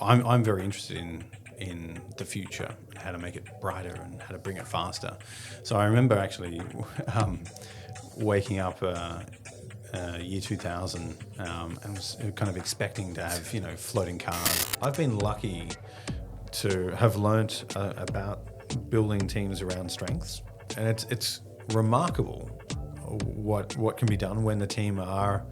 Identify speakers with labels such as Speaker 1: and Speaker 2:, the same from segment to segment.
Speaker 1: I'm very interested in the future, how to make it brighter and how to bring it faster. So I remember actually waking up year 2000 and was kind of expecting to have floating cars. I've been lucky to have learnt about building teams around strengths, and it's remarkable what can be done when the team are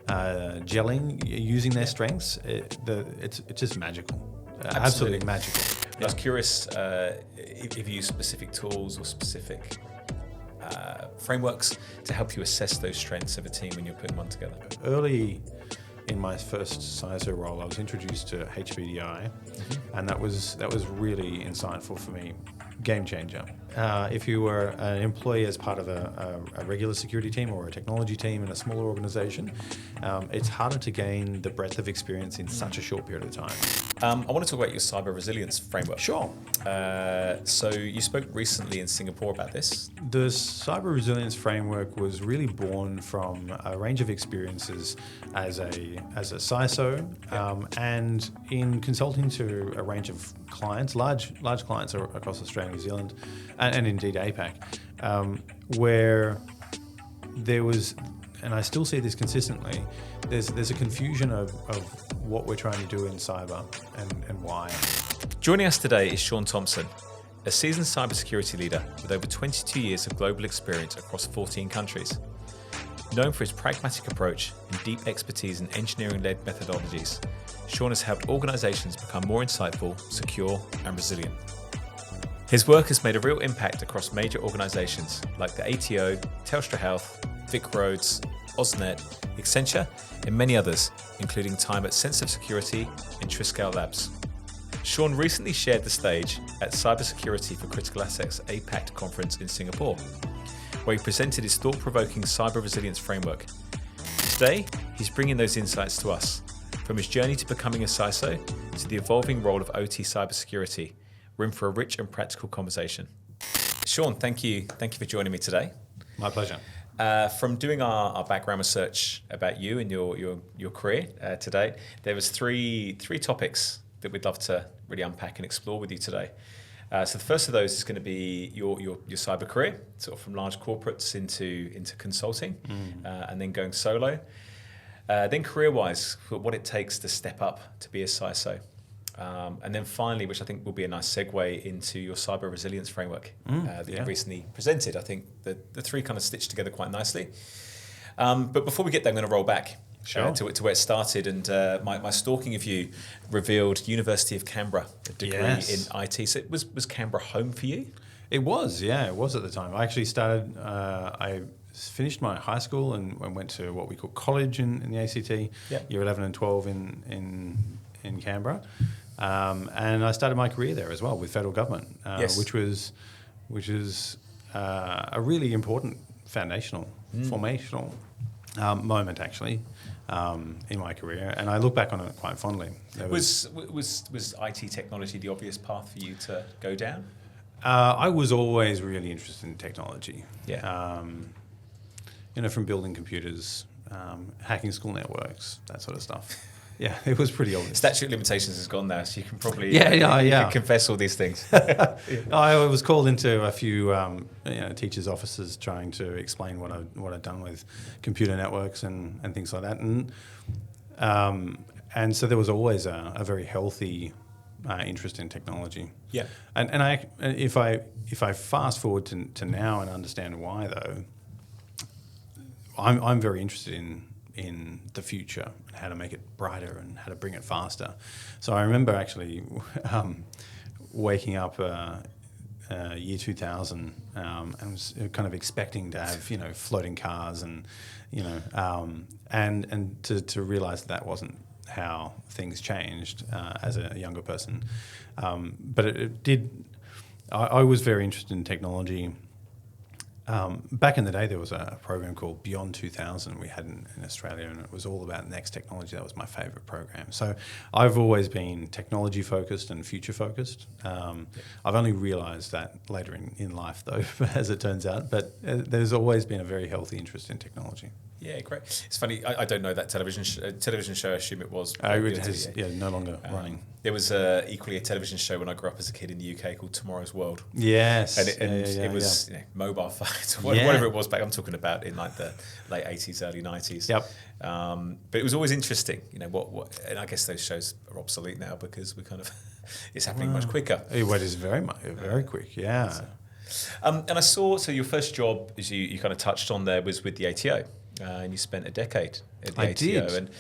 Speaker 1: gelling using their strengths. It's just magical. Absolutely magical.
Speaker 2: I was curious if you use specific tools or specific frameworks to help you assess those strengths of a team when you're putting one together.
Speaker 1: Early in my first CISO role, I was introduced to HBDI, and that was really insightful for me. Game changer. If you were an employee as part of a regular security team or a technology team in a smaller organization, it's harder to gain the breadth of experience in such a short period of time.
Speaker 2: I want to talk about your cyber resilience framework.
Speaker 1: Sure.
Speaker 2: So you spoke recently in Singapore about this.
Speaker 1: The cyber resilience framework was really born from a range of experiences as a CISO, and in consulting to a range of clients, large clients across Australia, New Zealand, and indeed APAC, where there was, and I still see this consistently, there's a confusion of what we're trying to do in cyber and why.
Speaker 2: Joining us today is Shawn Thompson, a seasoned cybersecurity leader with over 22 years of global experience across 14 countries. Known for his pragmatic approach and deep expertise in engineering-led methodologies, Shawn has helped organizations become more insightful, secure, and resilient. His work has made a real impact across major organizations like the ATO, Telstra Health, Vic Roads, AusNet, Accenture, and many others, including time at Sensitive Security and Triscale Labs. Shawn recently shared the stage at Cybersecurity for Critical Assets APAC conference in Singapore, where he presented his thought-provoking cyber resilience framework. Today, he's bringing those insights to us, from his journey to becoming a CISO to the evolving role of OT cybersecurity. Room for a rich and practical conversation. Shawn, thank you for joining me today.
Speaker 1: My pleasure.
Speaker 2: From doing our background research about you and your career to date, there was three topics that we'd love to really unpack and explore with you today. So the first of those is going to be your cyber career, sort of from large corporates into consulting, and then going solo. Then career-wise, what it takes to step up to be a CISO. And then finally, which I think will be a nice segue into your cyber resilience framework that you recently presented. I think the three kind of stitch together quite nicely. But before we get there, I'm going to roll back to where it started. And my stalking of you revealed University of Canberra, a degree in IT. So was Canberra home for you?
Speaker 1: It was, it was at the time. I actually started, I finished my high school and went to what we call college in the ACT, year 11 and 12 in Canberra. And I started my career there as well with federal government, which was a really important formational moment actually in my career, and I look back on it quite fondly.
Speaker 2: Was IT technology the obvious path for you to go down?
Speaker 1: I was always really interested in technology. From building computers, hacking school networks, that sort of stuff. Yeah, it was pretty obvious.
Speaker 2: Statute of limitations has gone now, so you can probably
Speaker 1: you can
Speaker 2: confess all these things.
Speaker 1: I was called into a few teachers' offices trying to explain what I'd done with computer networks and things like that, and so there was always a very healthy interest in technology.
Speaker 2: Yeah,
Speaker 1: and if I fast forward to now and understand why though, I'm very interested in the future and how to make it brighter and how to bring it faster. So I remember actually waking up year 2000 and was kind of expecting to have floating cars and to realize that wasn't how things changed as a younger person. But it did. I was very interested in technology. Back in the day, there was a program called Beyond 2000 we had in Australia, and it was all about next technology. That was my favourite program. So I've always been technology-focused and future-focused. I've only realised that later in life, though, as it turns out. But there's always been a very healthy interest in technology.
Speaker 2: Yeah, great. It's funny. I don't know that television show. I assume it was.
Speaker 1: It has, no longer running.
Speaker 2: There was equally a television show when I grew up as a kid in the UK called Tomorrow's World.
Speaker 1: Yes,
Speaker 2: and it was mobile phones, whatever it was back. I'm talking about in like the late 80s, early 90s.
Speaker 1: Yep.
Speaker 2: But it was always interesting. What and I guess those shows are obsolete now because we kind of it's happening much quicker.
Speaker 1: It is very quick. Yeah.
Speaker 2: So, and I saw, so your first job, as you kind of touched on there, was with the ATO, and you spent a decade at the ATO.
Speaker 1: Did.
Speaker 2: And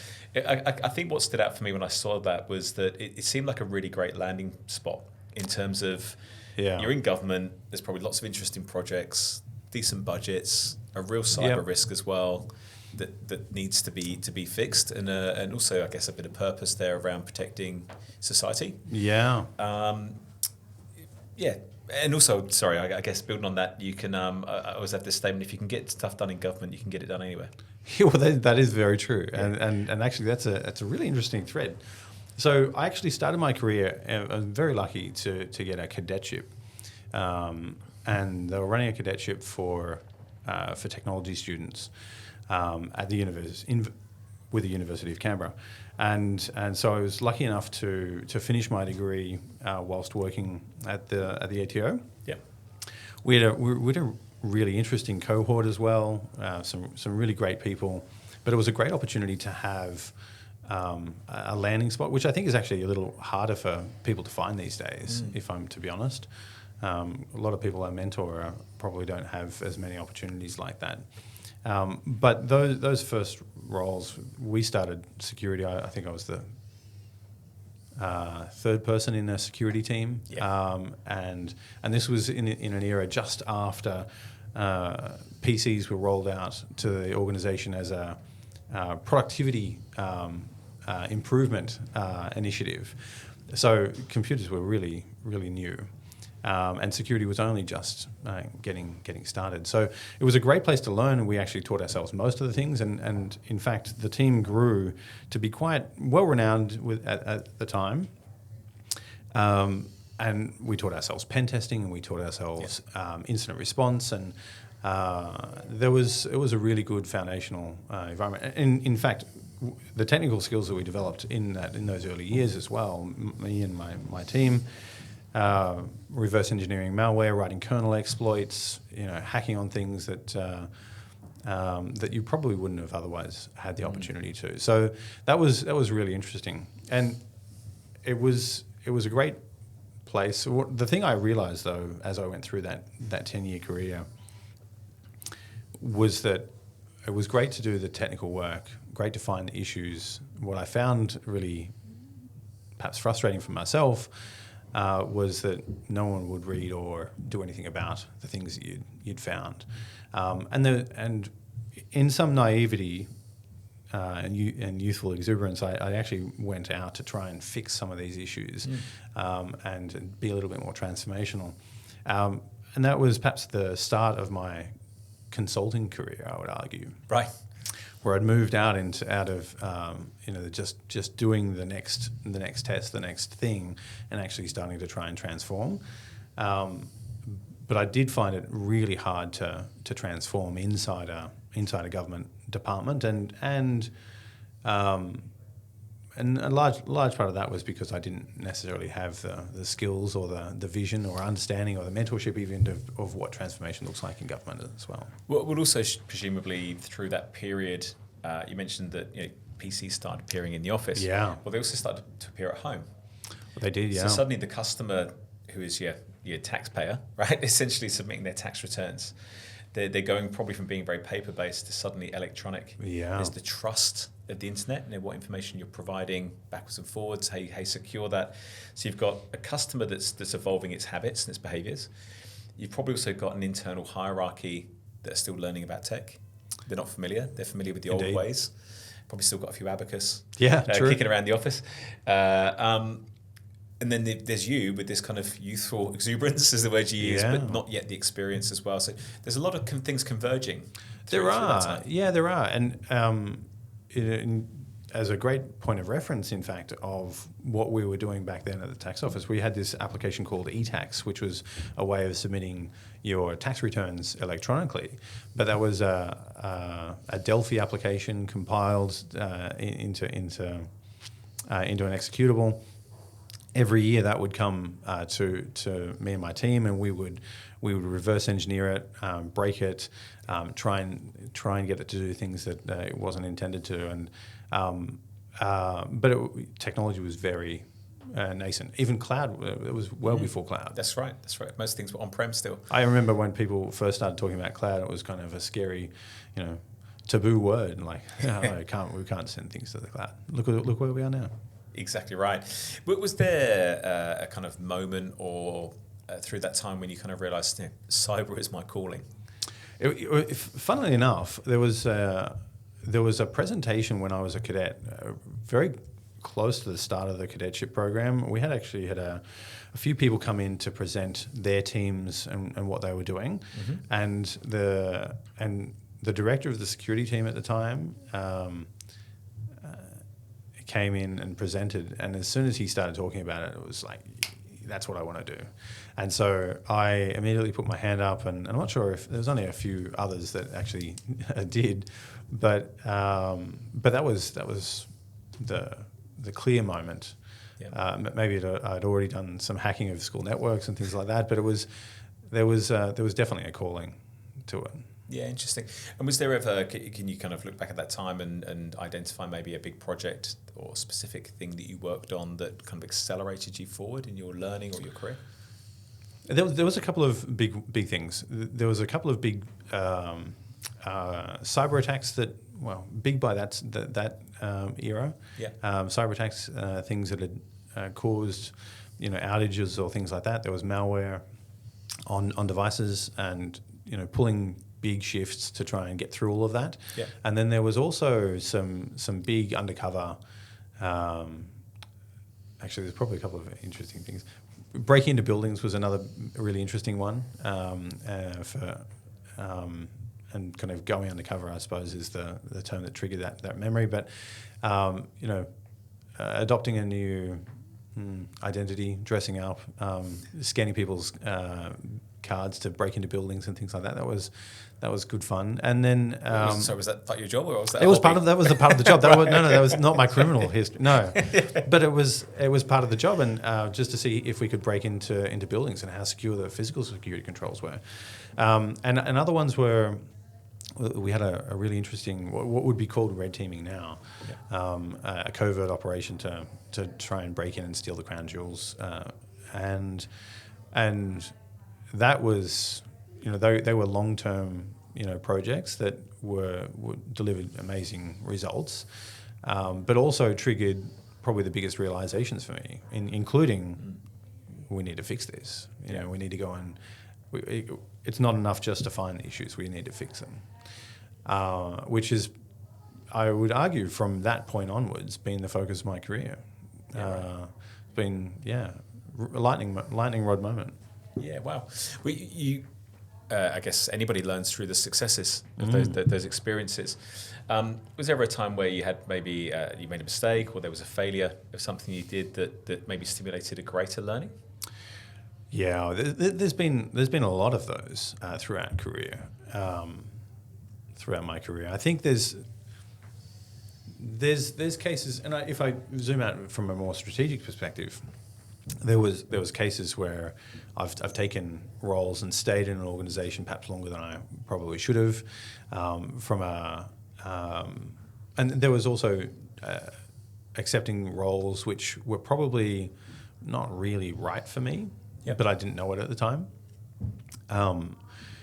Speaker 2: I think what stood out for me when I saw that was that it seemed like a really great landing spot in terms of you're in government, there's probably lots of interesting projects, decent budgets, a real cyber risk as well that needs to be fixed, and also, I guess, a bit of purpose there around protecting society.
Speaker 1: Yeah.
Speaker 2: And also, sorry, I guess building on that, you can. I always have this statement: if you can get stuff done in government, you can get it done anywhere.
Speaker 1: Yeah, well, that is very true, and actually, that's a really interesting thread. So, I actually started my career. I'm very lucky to get a cadetship, and they were running a cadetship for technology students at the with the University of Canberra. And so I was lucky enough to finish my degree whilst working at the ATO.
Speaker 2: Yeah,
Speaker 1: we had a really interesting cohort as well. Some really great people, but it was a great opportunity to have a landing spot, which I think is actually a little harder for people to find these days. If I'm to be honest, a lot of people I mentor probably don't have as many opportunities like that. But those first roles, we started security. I think I was the third person in a security team, and this was in an era just after PCs were rolled out to the organisation as a productivity improvement initiative. So computers were really, really new. And security was only just getting started. So it was a great place to learn, and we actually taught ourselves most of the things. And in fact, the team grew to be quite well-renowned at the time. And we taught ourselves pen testing, and we taught ourselves incident response, and it was a really good foundational environment. And in fact, the technical skills that we developed in those early years as well, me and my team. Reverse engineering malware, writing kernel exploits, hacking on things that you probably wouldn't have otherwise had the opportunity to. So that was really interesting, and it was a great place. The thing I realised though, as I went through that 10-year career, was that it was great to do the technical work, great to find issues. What I found really perhaps frustrating for myself was that no one would read or do anything about the things that you'd found, and in some naivety and youthful exuberance, I actually went out to try and fix some of these issues, and be a little bit more transformational, and that was perhaps the start of my consulting career, I would argue.
Speaker 2: Right.
Speaker 1: Where I'd moved out of just doing the next test, the next thing, and actually starting to try and transform. But I did find it really hard to transform inside a government department, and a large part of that was because I didn't necessarily have the skills or the vision or understanding or the mentorship even of what transformation looks like in government as well.
Speaker 2: Well, also presumably through that period, you mentioned that PCs started appearing in the office.
Speaker 1: Yeah.
Speaker 2: Well, they also started to appear at home.
Speaker 1: Well, they did, yeah.
Speaker 2: So suddenly the customer, who is your taxpayer, right, essentially submitting their tax returns, they're going probably from being very paper-based to suddenly electronic.
Speaker 1: Yeah.
Speaker 2: There's the trust of the internet, what information you're providing backwards and forwards, how you secure that. So you've got a customer that's evolving its habits and its behaviours. You've probably also got an internal hierarchy that are still learning about tech. They're not familiar. They're familiar with the old ways. Probably still got a few abacus kicking around the office. And then there's you with this kind of youthful exuberance, is the word you use, but not yet the experience as well. So there's a lot of things converging.
Speaker 1: There are. And as a great point of reference, in fact, of what we were doing back then at the tax office, we had this application called eTax, which was a way of submitting your tax returns electronically. But that was a Delphi application compiled into an executable. Every year that would come to me and my team, and we would reverse engineer it, break it, try and get it to do things that it wasn't intended to. And but technology was very nascent. Even cloud, it was well before cloud.
Speaker 2: That's right. Most things were on-prem still.
Speaker 1: I remember when people first started talking about cloud, it was kind of a scary, taboo word. And like, we can't send things to the cloud. Look where we are now.
Speaker 2: Exactly right. But was there a kind of moment or through that time when you kind of realised cyber is my calling?
Speaker 1: Funnily enough, there was a presentation when I was a cadet, very close to the start of the cadetship program. We had a few people come in to present their teams and what they were doing, and the director of the security team at the time came in and presented, and as soon as he started talking about it, it was like, that's what I want to do. And so I immediately put my hand up, and I'm not sure if there was only a few others that actually did, but that was the clear moment. Yeah. Maybe I'd already done some hacking of school networks and things like that, but there was definitely a calling to it.
Speaker 2: Yeah, interesting. And was there ever, can you kind of look back at that time and identify maybe a big project or specific thing that you worked on that kind of accelerated you forward in your learning or your career?
Speaker 1: There was a couple of big things. There was a couple of big cyber attacks that, well, big by that era. Yeah. Cyber attacks, things that had caused, outages or things like that. There was malware on devices, and pulling big shifts to try and get through all of that. Yeah. And then there was also some big undercover. Actually, there's probably a couple of interesting things. Breaking into buildings was another really interesting one, and kind of going undercover, I suppose, is the term that triggered that memory. But adopting a new identity, dressing up, scanning people's cards to break into buildings and things like that. That was good fun. And then
Speaker 2: so was that part of your job, or was that?
Speaker 1: It was part of the part of the job. That was not my criminal history. No, but it was part of the job, and just to see if we could break into buildings and how secure the physical security controls were. And other ones were, we had a really interesting, what would be called red teaming now, a covert operation to try and break in and steal the crown jewels, and that was, they were long-term, projects that were delivered amazing results, but also triggered probably the biggest realizations for me, including we need to fix this. We need to go and it's not enough just to find the issues. We need to fix them, which is, I would argue, from that point onwards, been the focus of my career. It's been lightning rod moment.
Speaker 2: Yeah, wow. I guess anybody learns through the successes of those experiences. Was there ever a time where you had maybe you made a mistake, or there was a failure of something you did that maybe stimulated a greater learning?
Speaker 1: Yeah, there's been a lot of those throughout my career. I think there's cases, and if I zoom out from a more strategic perspective, there was cases where I've taken roles and stayed in an organisation perhaps longer than I probably should have. And there was also accepting roles which were probably not really right for me, but I didn't know it at the time.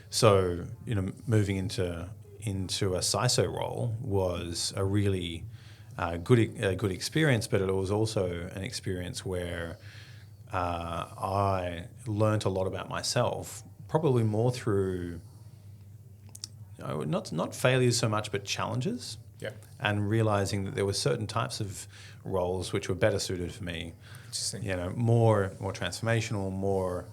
Speaker 1: So moving into a CISO role was a really good experience, but it was also an experience where I learnt a lot about myself, probably more through not failures so much, but challenges. Yeah. And realizing that there were certain types of roles which were better suited for me. Interesting. More transformational, more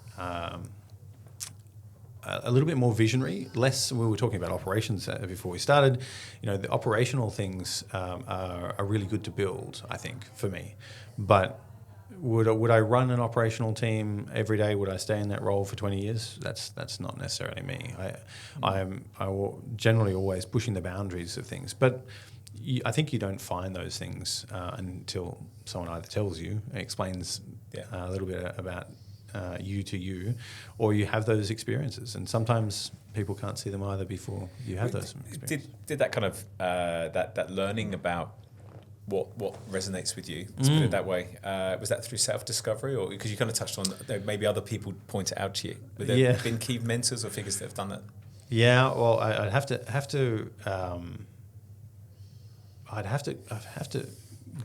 Speaker 1: a little bit more visionary, less. We were talking about operations before we started. The operational things are really good to build, I think, for me. But would I run an operational team every day? Would I stay in that role for 20 years? That's not necessarily me. I will generally always pushing the boundaries of things, but I think you don't find those things until someone either tells you, explains a little bit about you to you, or you have those experiences. And sometimes people can't see them either before you have those experiences.
Speaker 2: Did that kind of that learning about what resonates with you, let's put it that way, was that through self-discovery, or because you kind of touched on maybe other people point it out to you? Were there been key mentors or figures that have done that?
Speaker 1: Yeah, well, I'd have to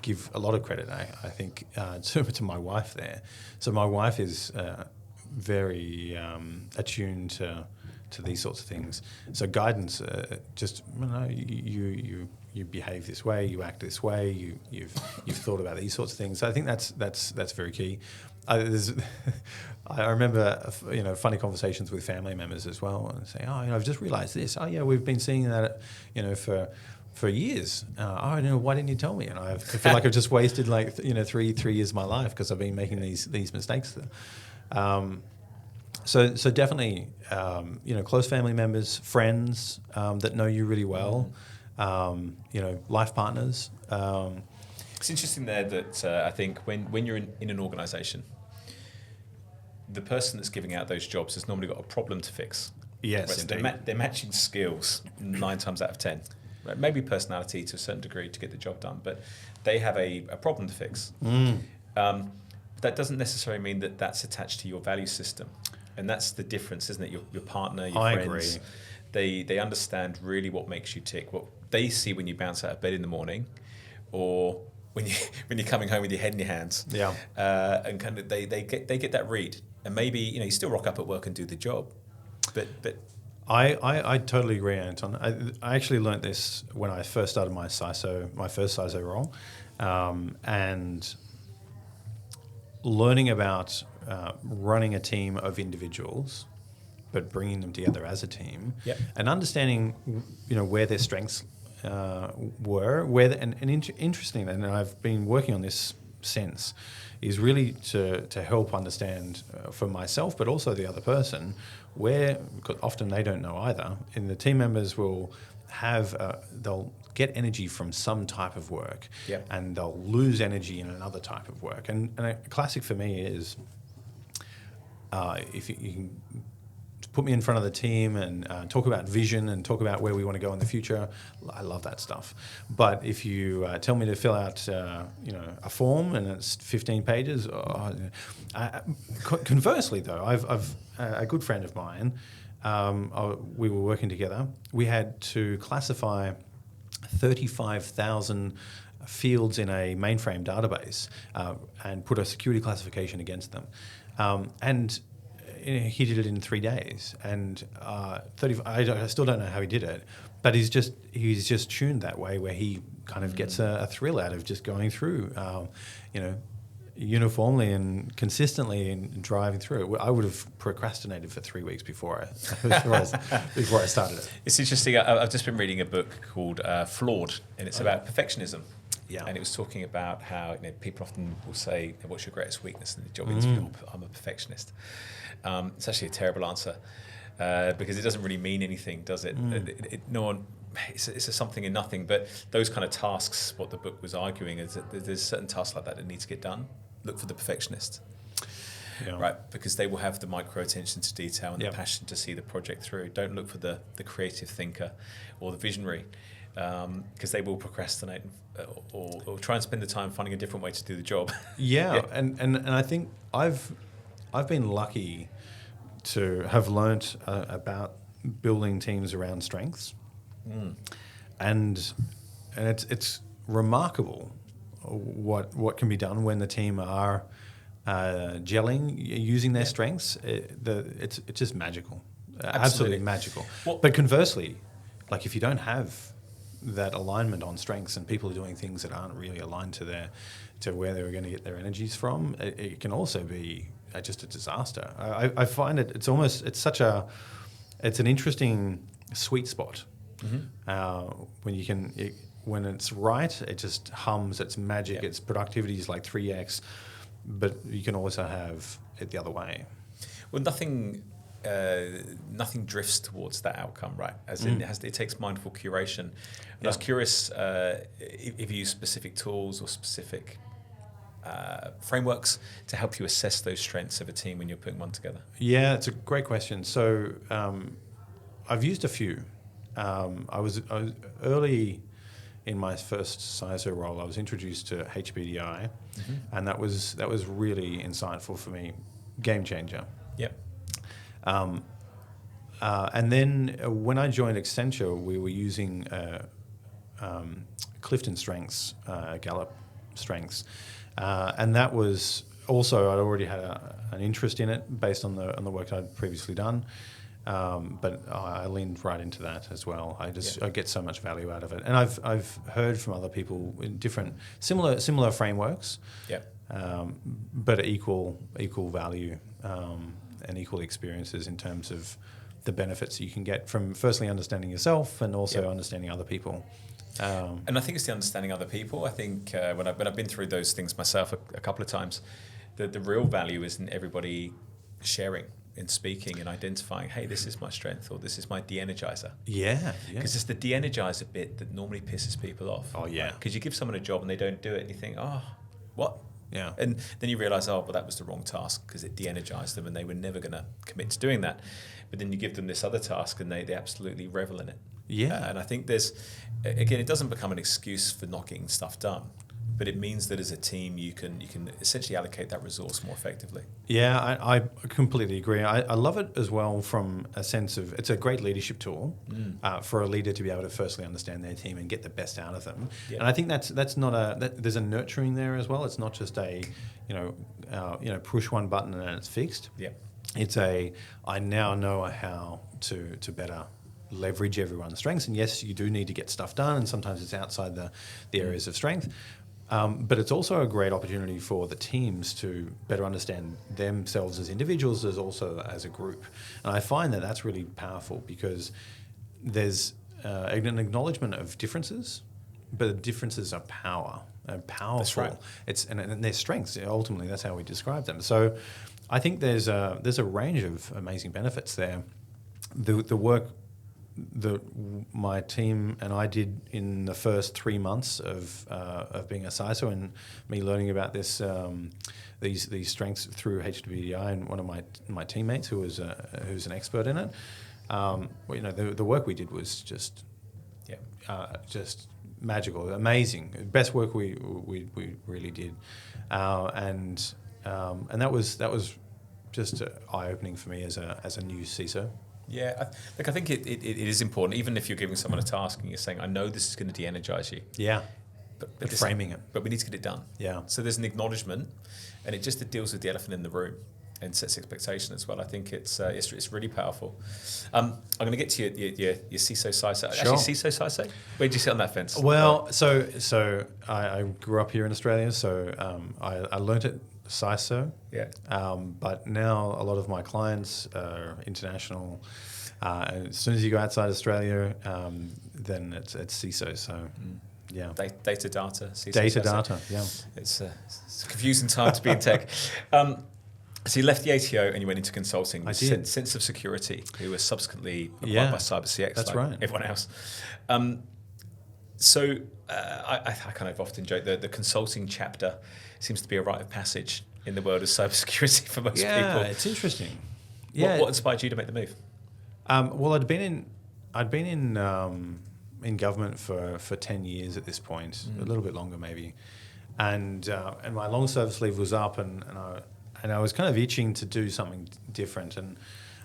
Speaker 1: give a lot of credit, I think, to my wife there. So my wife is very attuned to these sorts of things. So guidance, you behave this way, you act this way, you've thought about these sorts of things. So I think that's very key. I remember funny conversations with family members as well, and say, I've just realised this. We've been seeing that for years. I don't know, why didn't you tell me? And I feel like I've just wasted 3 years of my life because I've been making these mistakes. So definitely, close family members, friends that know you really well, life partners.
Speaker 2: It's interesting there that I think when you're in an organisation, the person that's giving out those jobs has normally got a problem to fix.
Speaker 1: Yes, indeed.
Speaker 2: They're matching skills 9 times out of 10. Right? Maybe personality to a certain degree to get the job done, but they have a problem to fix. That doesn't necessarily mean that that's attached to your value system. And that's the difference, isn't it? Your partner, your friends,
Speaker 1: agree.
Speaker 2: They understand really what makes you tick, what they see when you bounce out of bed in the morning, or when you're coming home with your head in your hands.
Speaker 1: Yeah.
Speaker 2: And kind of they get that read. And maybe you still rock up at work and do the job, but
Speaker 1: I totally agree, Anton. I actually learnt this when I first started my first CISO role, and learning about running a team of individuals, but bringing them together as a team, and understanding where their strengths were, interesting, and I've been working on this since, is really to help understand for myself, but also the other person, where, because often they don't know either, and the team members will have, they'll get energy from some type of work, and they'll lose energy in another type of work. And a classic for me is, if you can put me in front of the team and talk about vision and talk about where we want to go in the future, I love that stuff. But if you tell me to fill out a form and it's 15 pages, conversely though, I've a good friend of mine, we were working together. We had to classify 35,000 fields in a mainframe database and put a security classification against them. And he did it in 3 days, and I still don't know how he did it, but he's just tuned that way, where he kind of gets a thrill out of just going through, uniformly and consistently and driving through it. I would have procrastinated for 3 weeks before I started it.
Speaker 2: It's interesting. I've just been reading a book called Flawed, and it's about perfectionism.
Speaker 1: Yeah.
Speaker 2: And it was talking about how people often will say, "What's your greatest weakness?" in the job interview. I'm a perfectionist. It's actually a terrible answer because it doesn't really mean anything, does it? It's a something in nothing. But those kind of tasks, what the book was arguing is that there's certain tasks like that need to get done. Look for the perfectionist, right? Because they will have the micro attention to detail and the passion to see the project through. Don't look for the creative thinker or the visionary, because they will procrastinate or try and spend the time finding a different way to do the job.
Speaker 1: And I think I've been lucky to have learnt about building teams around strengths, and it's remarkable what can be done when the team are gelling using their strengths. It's just magical, absolutely magical. But conversely, like if you don't have that alignment on strengths and people are doing things that aren't really aligned to where they're going to get their energies from, it can also be just a disaster. I find it's such a it's an interesting sweet spot. When it's right, it just hums. It's magic. Its productivity is like 3x, but you can also have it the other way.
Speaker 2: Well, nothing drifts towards that outcome, right? As in, it takes mindful curation. And I was curious if you use specific tools or specific frameworks to help you assess those strengths of a team when you're putting one together.
Speaker 1: Yeah, it's a great question. So I've used a few. I was early in my first CISO role. I was introduced to HBDI, and that was really insightful for me, game changer.
Speaker 2: Yep.
Speaker 1: And then when I joined Accenture, we were using Clifton Strengths, Gallup Strengths, and that was also, I'd already had an interest in it based on the work I'd previously done. But I leaned right into that as well. I get so much value out of it, and I've heard from other people in different similar frameworks, but equal value and equal experiences in terms of the benefits you can get from firstly understanding yourself and also understanding other people.
Speaker 2: And I think it's the understanding other people. I think when I've been through those things myself a couple of times, the real value isn't everybody sharing and speaking and identifying, hey, this is my strength or this is my de-energizer.
Speaker 1: Yeah.
Speaker 2: Because it's the de-energizer bit that normally pisses people off.
Speaker 1: Oh, yeah.
Speaker 2: Because you give someone a job and they don't do it and you think, oh, what?
Speaker 1: Yeah.
Speaker 2: And then you realise, oh, well, that was the wrong task because it de-energized them and they were never going to commit to doing that. But then you give them this other task and they absolutely revel in it.
Speaker 1: Yeah.
Speaker 2: And I think there's, again, it doesn't become an excuse for not getting stuff done, but it means that as a team you can essentially allocate that resource more effectively.
Speaker 1: Yeah, I completely agree. I love it as well from a sense of it's a great leadership tool for a leader to be able to firstly understand their team and get the best out of them. Yeah. And I think that's not there's a nurturing there as well. It's not just a push one button and it's fixed.
Speaker 2: Yeah.
Speaker 1: It's I now know how to better leverage everyone's strengths. And yes, you do need to get stuff done, and sometimes it's outside the areas of strength. But it's also a great opportunity for the teams to better understand themselves as individuals, as also as a group. And I find that that's really powerful because there's an acknowledgement of differences, but the differences are powerful.
Speaker 2: That's right.
Speaker 1: And their strengths. Ultimately, that's how we describe them. So I think there's a range of amazing benefits there. The work that my team and I did in the first 3 months of being a CISO and me learning about this these strengths through HWDI and one of my teammates who's an expert in it. The work we did was just magical, amazing, best work we really did, and that was just eye-opening for me as a new CISO.
Speaker 2: Yeah, I think it is important, even if you're giving someone a task and you're saying, I know this is going to de-energize you.
Speaker 1: Yeah,
Speaker 2: but
Speaker 1: framing it.
Speaker 2: But we need to get it done.
Speaker 1: Yeah.
Speaker 2: So there's an acknowledgement, and it deals with the elephant in the room and sets expectation as well. I think it's really powerful. I'm going to get to your CISO, CISO.
Speaker 1: Sure.
Speaker 2: Actually, CISO, CISO? Where did you sit on that fence?
Speaker 1: Well, so I grew up here in Australia, so I learnt it CISO.
Speaker 2: Yeah.
Speaker 1: But now a lot of my clients are international. As soon as you go outside Australia, then it's CISO. So, yeah.
Speaker 2: Data, CISO.
Speaker 1: Data, yeah.
Speaker 2: It's a confusing time to be in tech. So you left the ATO and you went into consulting.
Speaker 1: I did.
Speaker 2: Sense of Security, who was subsequently acquired by CyberCX.
Speaker 1: That's
Speaker 2: like
Speaker 1: right.
Speaker 2: Everyone else. So I kind of often joke that the consulting chapter seems to be a rite of passage in the world of cybersecurity for most people.
Speaker 1: Yeah, it's interesting. Yeah.
Speaker 2: What inspired you to make the move?
Speaker 1: Well, I'd been in government for 10 years at this point, a little bit longer maybe, and my long service leave was up, and I was kind of itching to do something different, and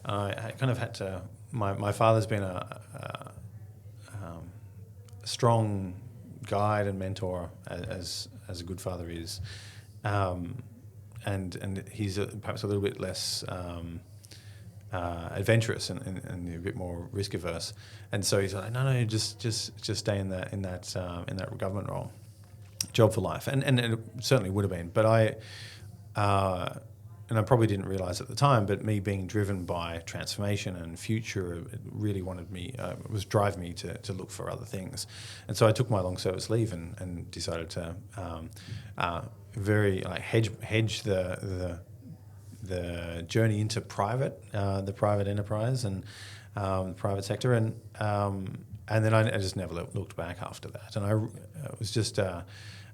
Speaker 1: I kind of had to. My father's been a strong guide and mentor as a good father is, and he's perhaps a little bit less adventurous and a bit more risk averse, and so he's like, no, just stay in that government role, job for life, and it certainly would have been, but and I probably didn't realize at the time, but me being driven by transformation and future, it really was driving me to look for other things. And so I took my long service leave and decided to hedge the journey into the private enterprise and the private sector, and then I just never looked back after that. And I was just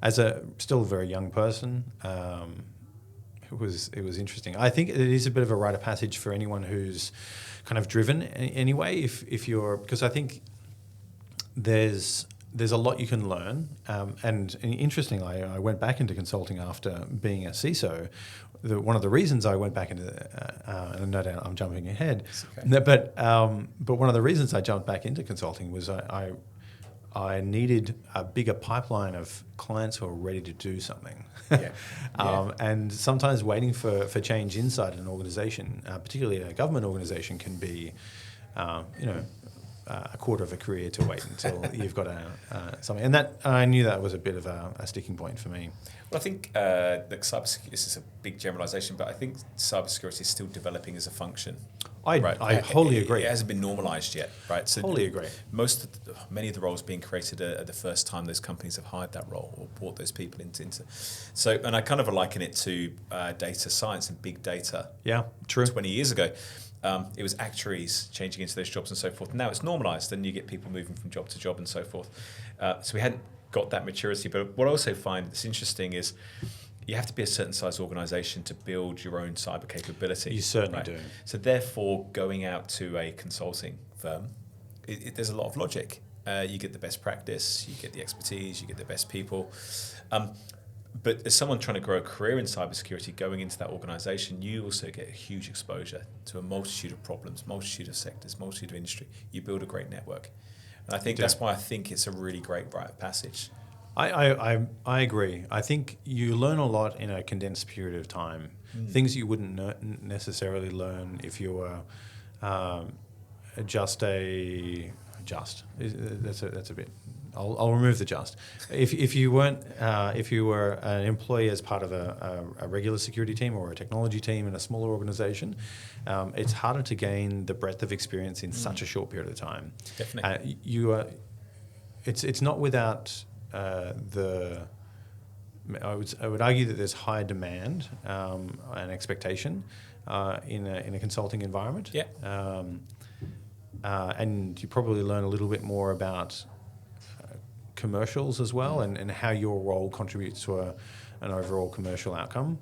Speaker 1: as a still a very young person. It was interesting. I think it is a bit of a rite of passage for anyone who's kind of driven anyway. If you're, because I think there's a lot you can learn. And interestingly, I went back into consulting after being a CISO. One of the reasons I went back into, and no doubt I'm jumping ahead,
Speaker 2: okay.
Speaker 1: but one of the reasons I jumped back into consulting was I needed a bigger pipeline of clients who are ready to do something. And sometimes waiting for change inside an organization, particularly a government organization, can be, a quarter of a career to wait until you've got something. And that I knew that was a bit of a sticking point for me.
Speaker 2: Well, I think cybersecurity, this is a big generalization, but I think cybersecurity is still developing as a function.
Speaker 1: I wholly agree.
Speaker 2: It hasn't been normalized yet, right? So
Speaker 1: wholly agree.
Speaker 2: Many of the roles being created are the first time those companies have hired that role or brought those people into. So, and I kind of liken it to data science and big data.
Speaker 1: Yeah, true.
Speaker 2: 20 years ago, it was actuaries changing into those jobs and so forth. Now it's normalized, and you get people moving from job to job and so forth. So we hadn't got that maturity. But what I also find that's interesting is you have to be a certain size organization to build your own cyber capability.
Speaker 1: You certainly do.
Speaker 2: So therefore, going out to a consulting firm, there's a lot of logic. You get the best practice, you get the expertise, you get the best people. But as someone trying to grow a career in cybersecurity, going into that organization, you also get a huge exposure to a multitude of problems, multitude of sectors, multitude of industry. You build a great network. And I think that's why I think it's a really great rite of passage.
Speaker 1: I agree. I think you learn a lot in a condensed period of time. Things you wouldn't necessarily learn if you were that's a bit. I'll remove the just. If you weren't, if you were an employee as part of a regular security team or a technology team in a smaller organization, it's harder to gain the breadth of experience in such a short period of time.
Speaker 2: Definitely.
Speaker 1: It's not without I would argue that there's high demand and expectation in a consulting environment.
Speaker 2: Yeah.
Speaker 1: And you probably learn a little bit more about commercials as well, and how your role contributes to an overall commercial outcome,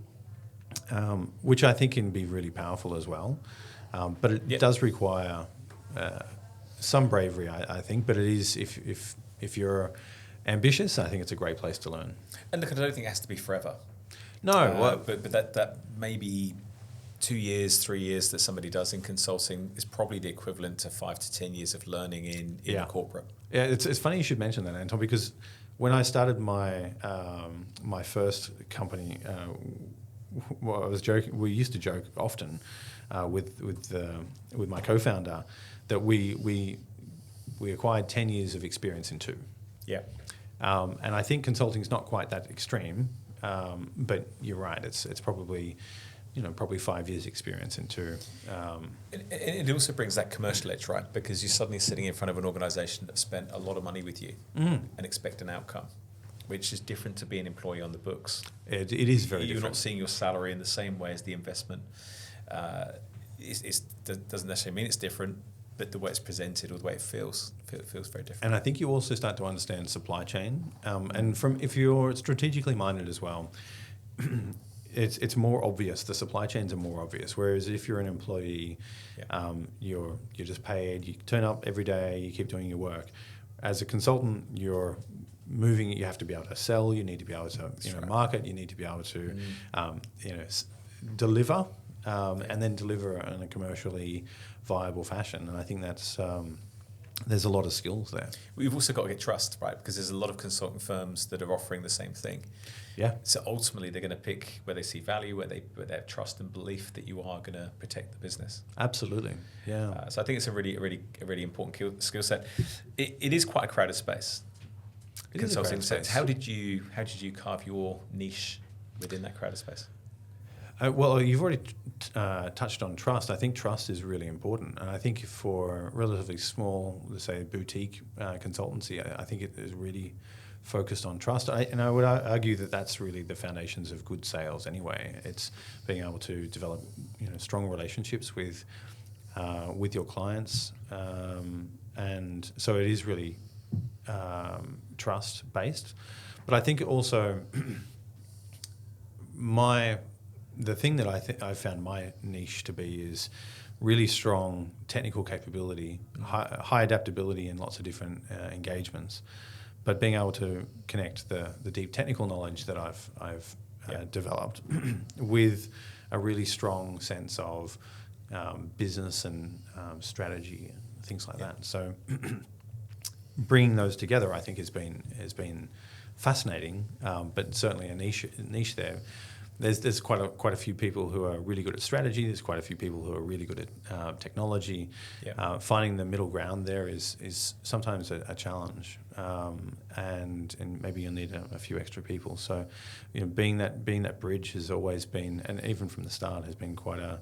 Speaker 1: which I think can be really powerful as well. But it does require some bravery, I think. But it is, if you're ambitious, I think it's a great place to learn.
Speaker 2: And look, I don't think it has to be forever.
Speaker 1: No,
Speaker 2: but that maybe 2 years, 3 years that somebody does in consulting is probably the equivalent to 5 to 10 years of learning in a corporate.
Speaker 1: Yeah, it's funny you should mention that, Anton, because when I started my my first company, I was joking. We used to joke often with my co-founder that we acquired 10 years of experience in 2.
Speaker 2: Yeah.
Speaker 1: And I think consulting is not quite that extreme, but you're right. It's probably 5 years experience in 2.
Speaker 2: It also brings that commercial edge, right? Because you're suddenly sitting in front of an organisation that spent a lot of money with you and expect an outcome, which is different to being an employee on the books.
Speaker 1: It is very different.
Speaker 2: You're not seeing your salary in the same way as the investment. It doesn't necessarily mean it's different, but the way it's presented or the way it feels very different.
Speaker 1: And I think you also start to understand supply chain. And if you're strategically minded as well, it's more obvious. The supply chains are more obvious. Whereas if you're an employee, you're just paid. You turn up every day. You keep doing your work. As a consultant, you're moving. You have to be able to sell. You need to be able to market. You need to be able to deliver, and then deliver in a commercially viable fashion. And I think that's there's a lot of skills there.
Speaker 2: We've also got to get trust, right? Because there's a lot of consulting firms that are offering the same thing.
Speaker 1: Yeah.
Speaker 2: So ultimately, they're going to pick where they see value, where they have trust and belief that you are going to protect the business.
Speaker 1: Absolutely. Yeah.
Speaker 2: So I think it's a really important skill set. It is quite a crowded space. Consulting space. How did you carve your niche within that crowded space?
Speaker 1: Well, you've already touched on trust. I think trust is really important, and I think for a relatively small, let's say, boutique consultancy, I think it is really focused on trust. And I would argue that that's really the foundations of good sales anyway. It's being able to develop strong relationships with your clients, and so it is really trust based. But I think also the thing that I found my niche to be is really strong technical capability, high adaptability in lots of different engagements, but being able to connect the deep technical knowledge that I've developed with a really strong sense of business and strategy and things like that. So bringing those together, I think, has been fascinating, but certainly a niche there. There's quite a few people who are really good at strategy. There's quite a few people who are really good at technology. Yeah. Finding the middle ground there is sometimes a challenge, and maybe you'll need a few extra people. So, being that bridge has always been, and even from the start, has been quite a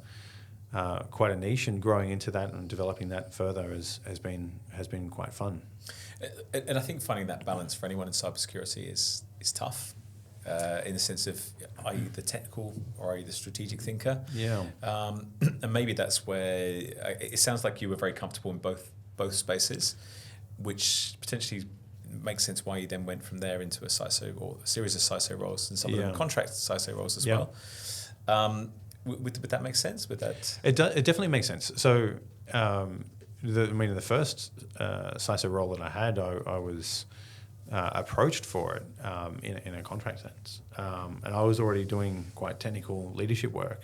Speaker 1: niche. And growing into that and developing that further has been quite fun.
Speaker 2: And I think finding that balance for anyone in cybersecurity is tough. In the sense of, are you the technical or are you the strategic thinker?
Speaker 1: Yeah.
Speaker 2: And maybe that's where it sounds like you were very comfortable in both spaces, which potentially makes sense why you then went from there into a CISO or a series of CISO roles and some of them contract CISO roles as well. Would that make sense? Would that?
Speaker 1: It definitely makes sense. So, the first CISO role that I had, I was approached for it in a contract sense, and I was already doing quite technical leadership work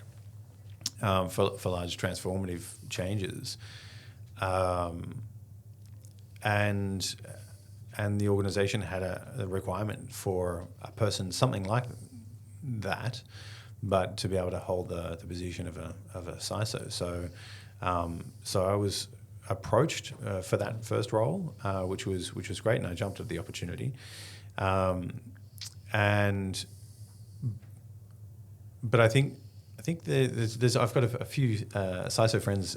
Speaker 1: for large transformative changes, and the organisation had a requirement for a person something like that, but to be able to hold the position of a CISO. So I was approached for that first role, which was great, and I jumped at the opportunity. But I think I've got a few CISO friends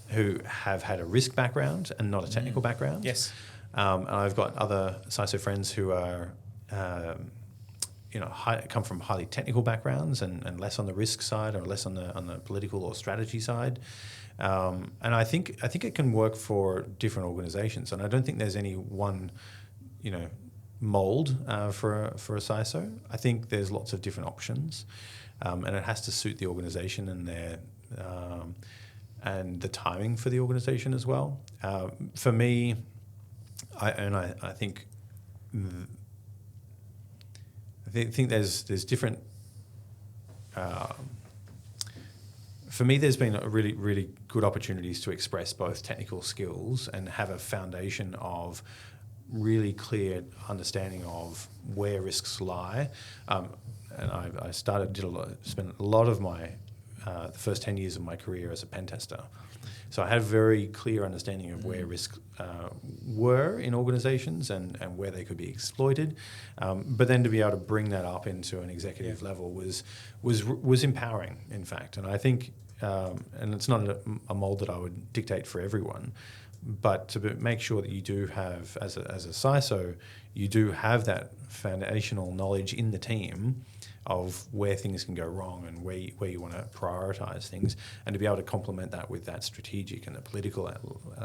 Speaker 1: who have had a risk background and not a technical background.
Speaker 2: Yes.
Speaker 1: And I've got other CISO friends who are come from highly technical backgrounds and less on the risk side or less on the political or strategy side. And I think it can work for different organizations, and I don't think there's any one, mold for a CISO. I think there's lots of different options, and it has to suit the organization and their and the timing for the organization as well. For me, I think there's different. For me, there's been a really, really good opportunities to express both technical skills and have a foundation of really clear understanding of where risks lie. And I spent a lot of my the first 10 years of my career as a Pentester. So I had a very clear understanding of where risks were in organizations and where they could be exploited. But then to be able to bring that up into an executive level was empowering, in fact. And I think, and it's not a mold that I would dictate for everyone, but to make sure that you do have, as a CISO, you do have that foundational knowledge in the team of where things can go wrong and where you want to prioritise things, and to be able to complement that with that strategic and the political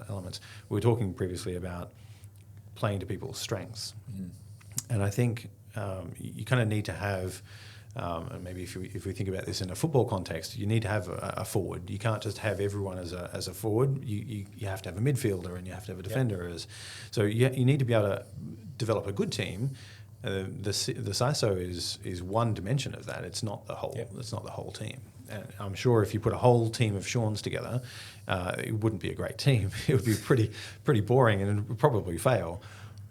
Speaker 1: elements. We were talking previously about playing to people's strengths, and I think you kind of need to have, and maybe if we think about this in a football context, you need to have a forward. You can't just have everyone as a forward. You have to have a midfielder and you have to have a defender. So you need to be able to develop a good team. The CISO is one dimension of that. It's not the whole. It's not the whole team. And I'm sure if you put a whole team of Shawns together, it wouldn't be a great team. It would be pretty boring and it would probably fail.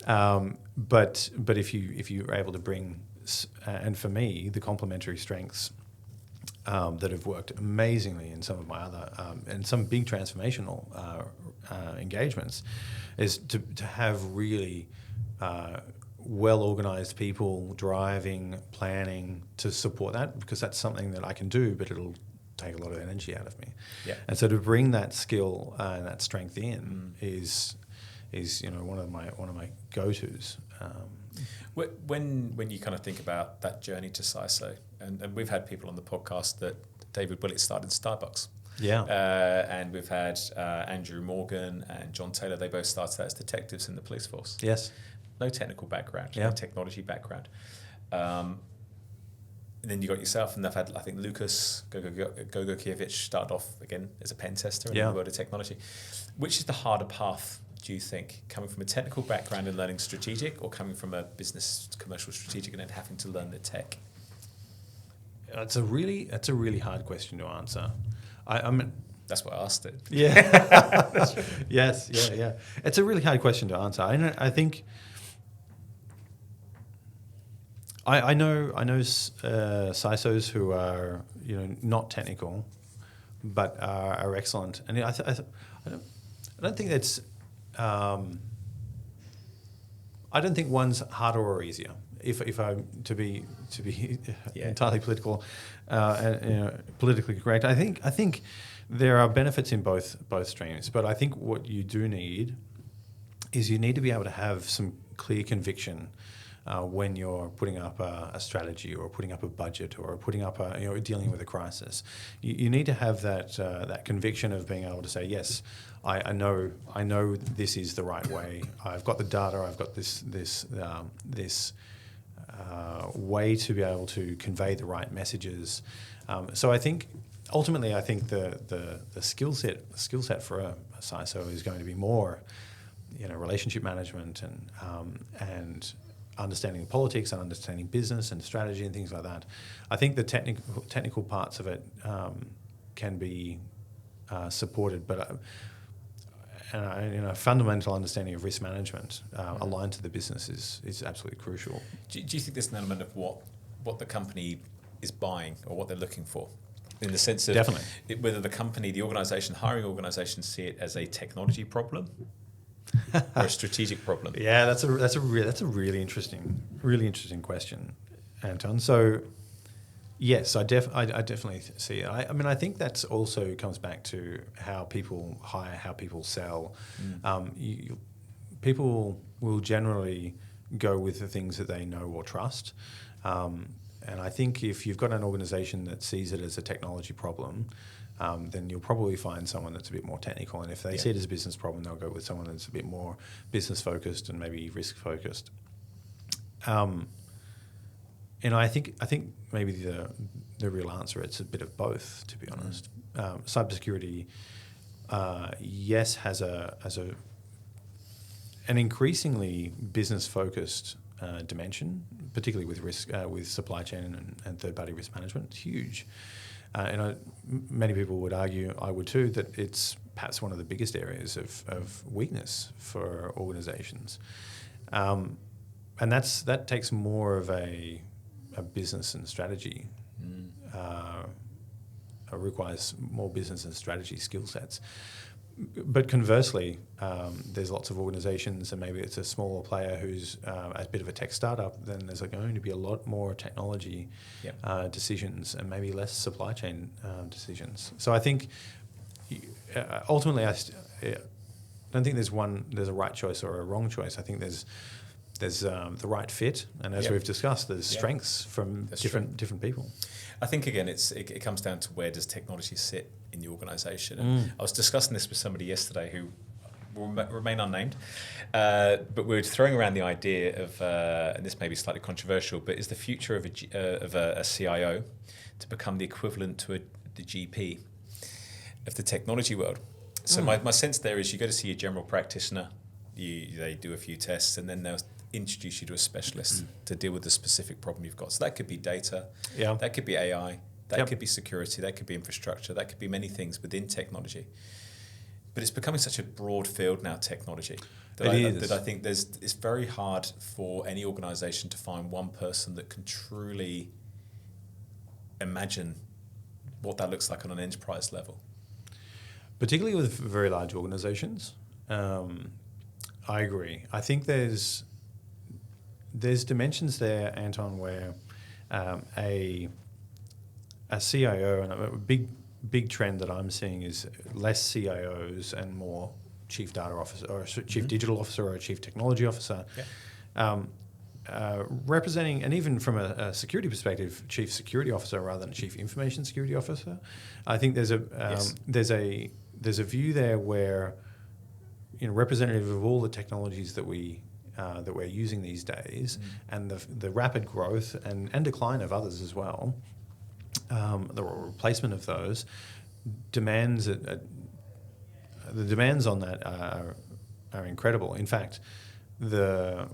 Speaker 1: But if you are able to bring, and for me, the complementary strengths that have worked amazingly in some of my other and some big transformational engagements, is to have really well-organized people driving, planning to support that, because that's something that I can do, but it'll take a lot of energy out of me.
Speaker 2: Yeah.
Speaker 1: And so to bring that skill and that strength in is one of my go-tos.
Speaker 2: When you kind of think about that journey to CISO, and we've had people on the podcast that David Willett started in Starbucks.
Speaker 1: Yeah.
Speaker 2: And we've had Andrew Morgan and John Taylor. They both started out as detectives in the police force.
Speaker 1: Yes.
Speaker 2: No technical background,
Speaker 1: Yeah.
Speaker 2: no technology background. And then you got yourself, and I've had, I think, Lucas Gogokiewicz started off again as a pen tester in the world of technology. Which is the harder path, do you think, coming from a technical background and learning strategic, or coming from a business commercial strategic and then having to learn the tech?
Speaker 1: That's a really hard question to answer. I mean,
Speaker 2: that's why I asked it.
Speaker 1: Yeah. Yes. Yeah. It's a really hard question to answer. I think I know CISOs who are not technical, but are excellent, and I don't think that's. I don't think one's harder or easier. If I'm to be entirely political and politically correct, I think there are benefits in both streams. But I think what you do need is you need to be able to have some clear conviction when you're putting up a strategy, or putting up a budget, or putting up dealing with a crisis. You need to have that conviction of being able to say, yes, I know this is the right way. I've got the data. I've got this way to be able to convey the right messages. So I think ultimately, the skill set for a CISO is going to be more, relationship management and understanding politics and understanding business and strategy and things like that. I think the technical parts of it can be supported, but fundamental understanding of risk management aligned to the business is absolutely crucial.
Speaker 2: Do you think there's an element of what the company is buying or what they're looking for, in the sense of
Speaker 1: Definitely
Speaker 2: whether the company, the organisation, hiring organisation, see it as a technology problem or a strategic problem?
Speaker 1: Yeah, that's a really interesting question, Anton. So yes, I definitely see it. I think that's also comes back to how people hire, how people sell. People will generally go with the things that they know or trust. And I think if you've got an organisation that sees it as a technology problem, then you'll probably find someone that's a bit more technical. And if they see it as a business problem, they'll go with someone that's a bit more business focused and maybe risk focused. And I think maybe the real answer, it's a bit of both, to be honest. Cybersecurity, yes, has an increasingly business focused dimension, particularly with risk, with supply chain and third party risk management. It's huge. Many people would argue, I would too, that it's perhaps one of the biggest areas of weakness for organisations, and that takes more of a business and strategy. Requires more business and strategy skill sets. But conversely, there's lots of organisations, and maybe it's a smaller player who's a bit of a tech startup, then there's going to be a lot more technology decisions and maybe less supply chain decisions. So I think ultimately I don't think there's a right choice or a wrong choice. I think there's the right fit, and as we've discussed, there's strengths from different people.
Speaker 2: I think again, it comes down to where does technology sit in the organisation. And I was discussing this with somebody yesterday who will remain unnamed, but we were throwing around the idea of, and this may be slightly controversial, but is the future of a CIO to become the equivalent to the GP of the technology world. So my sense there is you go to see a general practitioner, they do a few tests, and then they'll introduce you to a specialist to deal with the specific problem you've got. So that could be data, that could be AI, that could be security, that could be infrastructure, that could be many things within technology. But it's becoming such a broad field now, technology, that I think it's very hard for any organisation to find one person that can truly imagine what that looks like on an enterprise level.
Speaker 1: Particularly with very large organisations. I agree. I think there's there's dimensions there, Anton, where a CIO, and a big trend that I'm seeing is less CIOs and more chief data officer or chief digital officer or a chief technology officer. Yeah. Representing, and even from a security perspective, chief security officer rather than chief information security officer. I think there's a view there where, representative of all the technologies that we're using these days, and the rapid growth and decline of others as well, the replacement of those demands the demands on that are incredible. In fact, the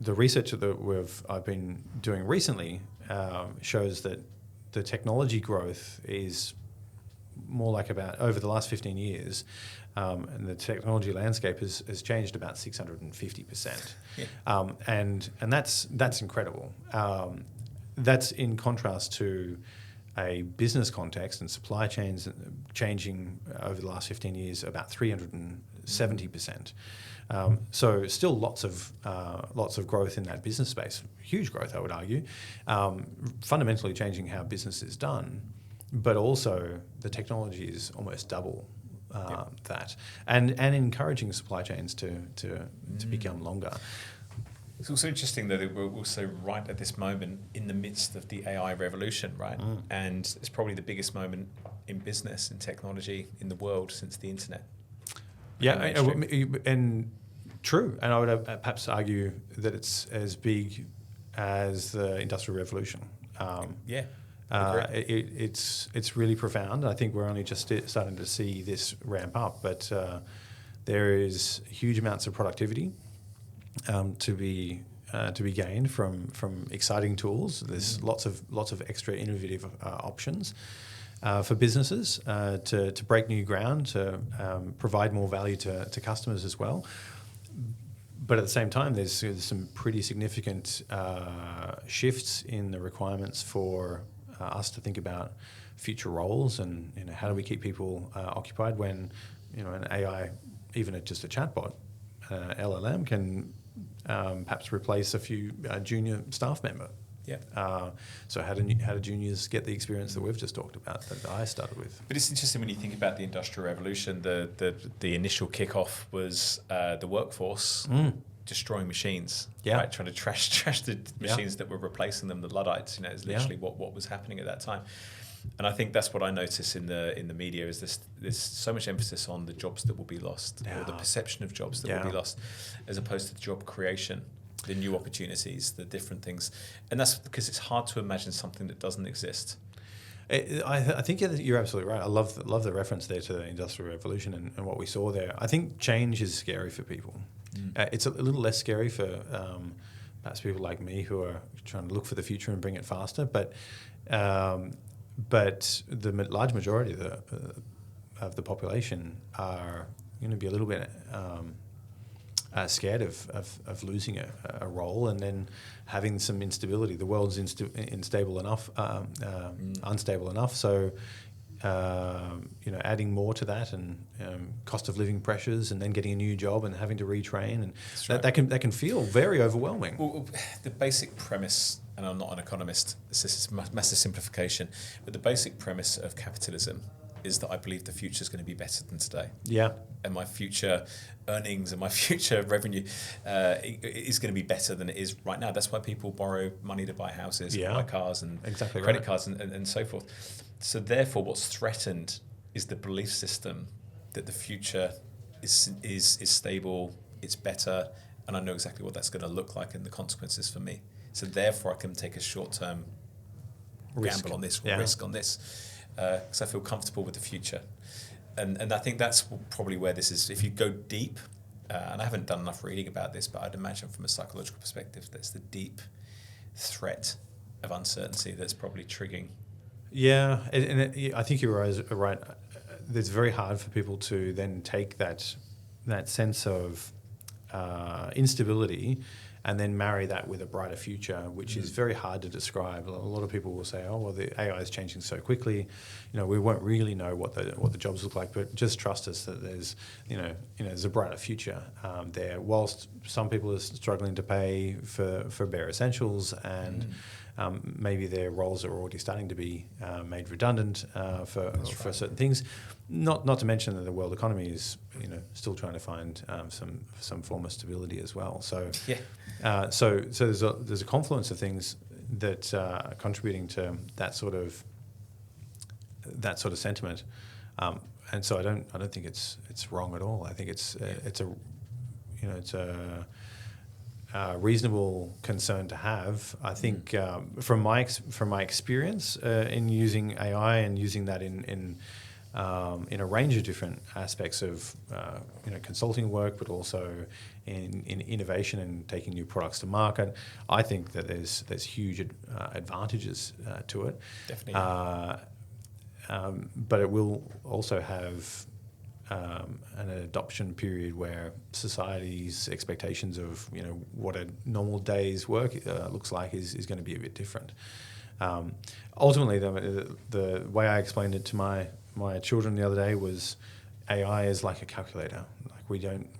Speaker 1: research that I've been doing recently shows that the technology growth is more like about over the last 15 years, and the technology landscape has changed about 650%. Yeah. And that's incredible. That's in contrast to a business context and supply chains changing over the last 15 years about 370%. So still lots of growth in that business space, huge growth, I would argue, fundamentally changing how business is done, but also the technology is almost double that, and encouraging supply chains to become longer.
Speaker 2: It's also interesting that we're also right at this moment in the midst of the AI revolution, right? And it's probably the biggest moment in business and technology in the world since the internet.
Speaker 1: Yeah, and true. And I would perhaps argue that it's as big as the Industrial Revolution. It's really profound. I think we're only just starting to see this ramp up, but there is huge amounts of productivity to be gained from exciting tools. There's lots of extra innovative options for businesses to break new ground, to provide more value to customers as well. But at the same time, there's some pretty significant shifts in the requirements for us to think about future roles and how do we keep people occupied when an AI, even just a chatbot, LLM can perhaps replace a few junior staff member. Yeah. So how do juniors get the experience that we've just talked about that I started with?
Speaker 2: But it's interesting when you think about the Industrial Revolution. The initial kickoff was the workforce destroying machines, right? Trying to trash the machines that were replacing them, the Luddites. Is literally what was happening at that time. And I think that's what I notice in the media is there's so much emphasis on the jobs that will be lost, or the perception of jobs that will be lost, as opposed to the job creation, the new opportunities, the different things. And that's because it's hard to imagine something that doesn't exist.
Speaker 1: I think you're absolutely right. I love the reference there to the Industrial Revolution and what we saw there. I think change is scary for people. It's a little less scary for perhaps people like me who are trying to look for the future and bring it faster. But the large majority of the population are going to be a little bit scared of losing a role and then having some instability. The world's unstable enough. So, adding more to that and cost of living pressures, and then getting a new job and having to retrain, and that can feel very overwhelming.
Speaker 2: Well, the basic premise, and I'm not an economist, this is massive simplification, but the basic premise of capitalism is that I believe the future is going to be better than today. Yeah. And my future earnings and my future revenue is going to be better than it is right now. That's why people borrow money to buy houses, and buy cars, and credit cards, and so forth. So therefore, what's threatened is the belief system that the future is stable, it's better, and I know exactly what that's going to look like and the consequences for me. So therefore, I can take a short-term gamble on this, risk on this. Because I feel comfortable with the future. And I think that's probably where this is. If you go deep, and I haven't done enough reading about this, but I'd imagine from a psychological perspective, that's the deep threat of uncertainty that's probably triggering.
Speaker 1: Yeah, I think you're right. It's very hard for people to then take that sense of instability and then marry that with a brighter future, which is very hard to describe. A lot of people will say, "Oh, well, the AI is changing so quickly, we won't really know what the jobs look like." But just trust us that there's there's a brighter future there. Whilst some people are struggling to pay for bare essentials, and maybe their roles are already starting to be made redundant for certain things. Not to mention that the world economy is still trying to find some form of stability as well. So so there's a confluence of things that are contributing to that sort of sentiment. And so I don't think it's wrong at all. I think it's a reasonable concern to have. I think from my experience in using AI and using that in a range of different aspects of consulting work, but also in innovation and taking new products to market, I think that there's huge advantages to it.
Speaker 2: Definitely.
Speaker 1: But it will also have an adoption period where society's expectations of what a normal day's work looks like is going to be a bit different. Ultimately, the way I explained it to my children the other day was AI is like a calculator. Like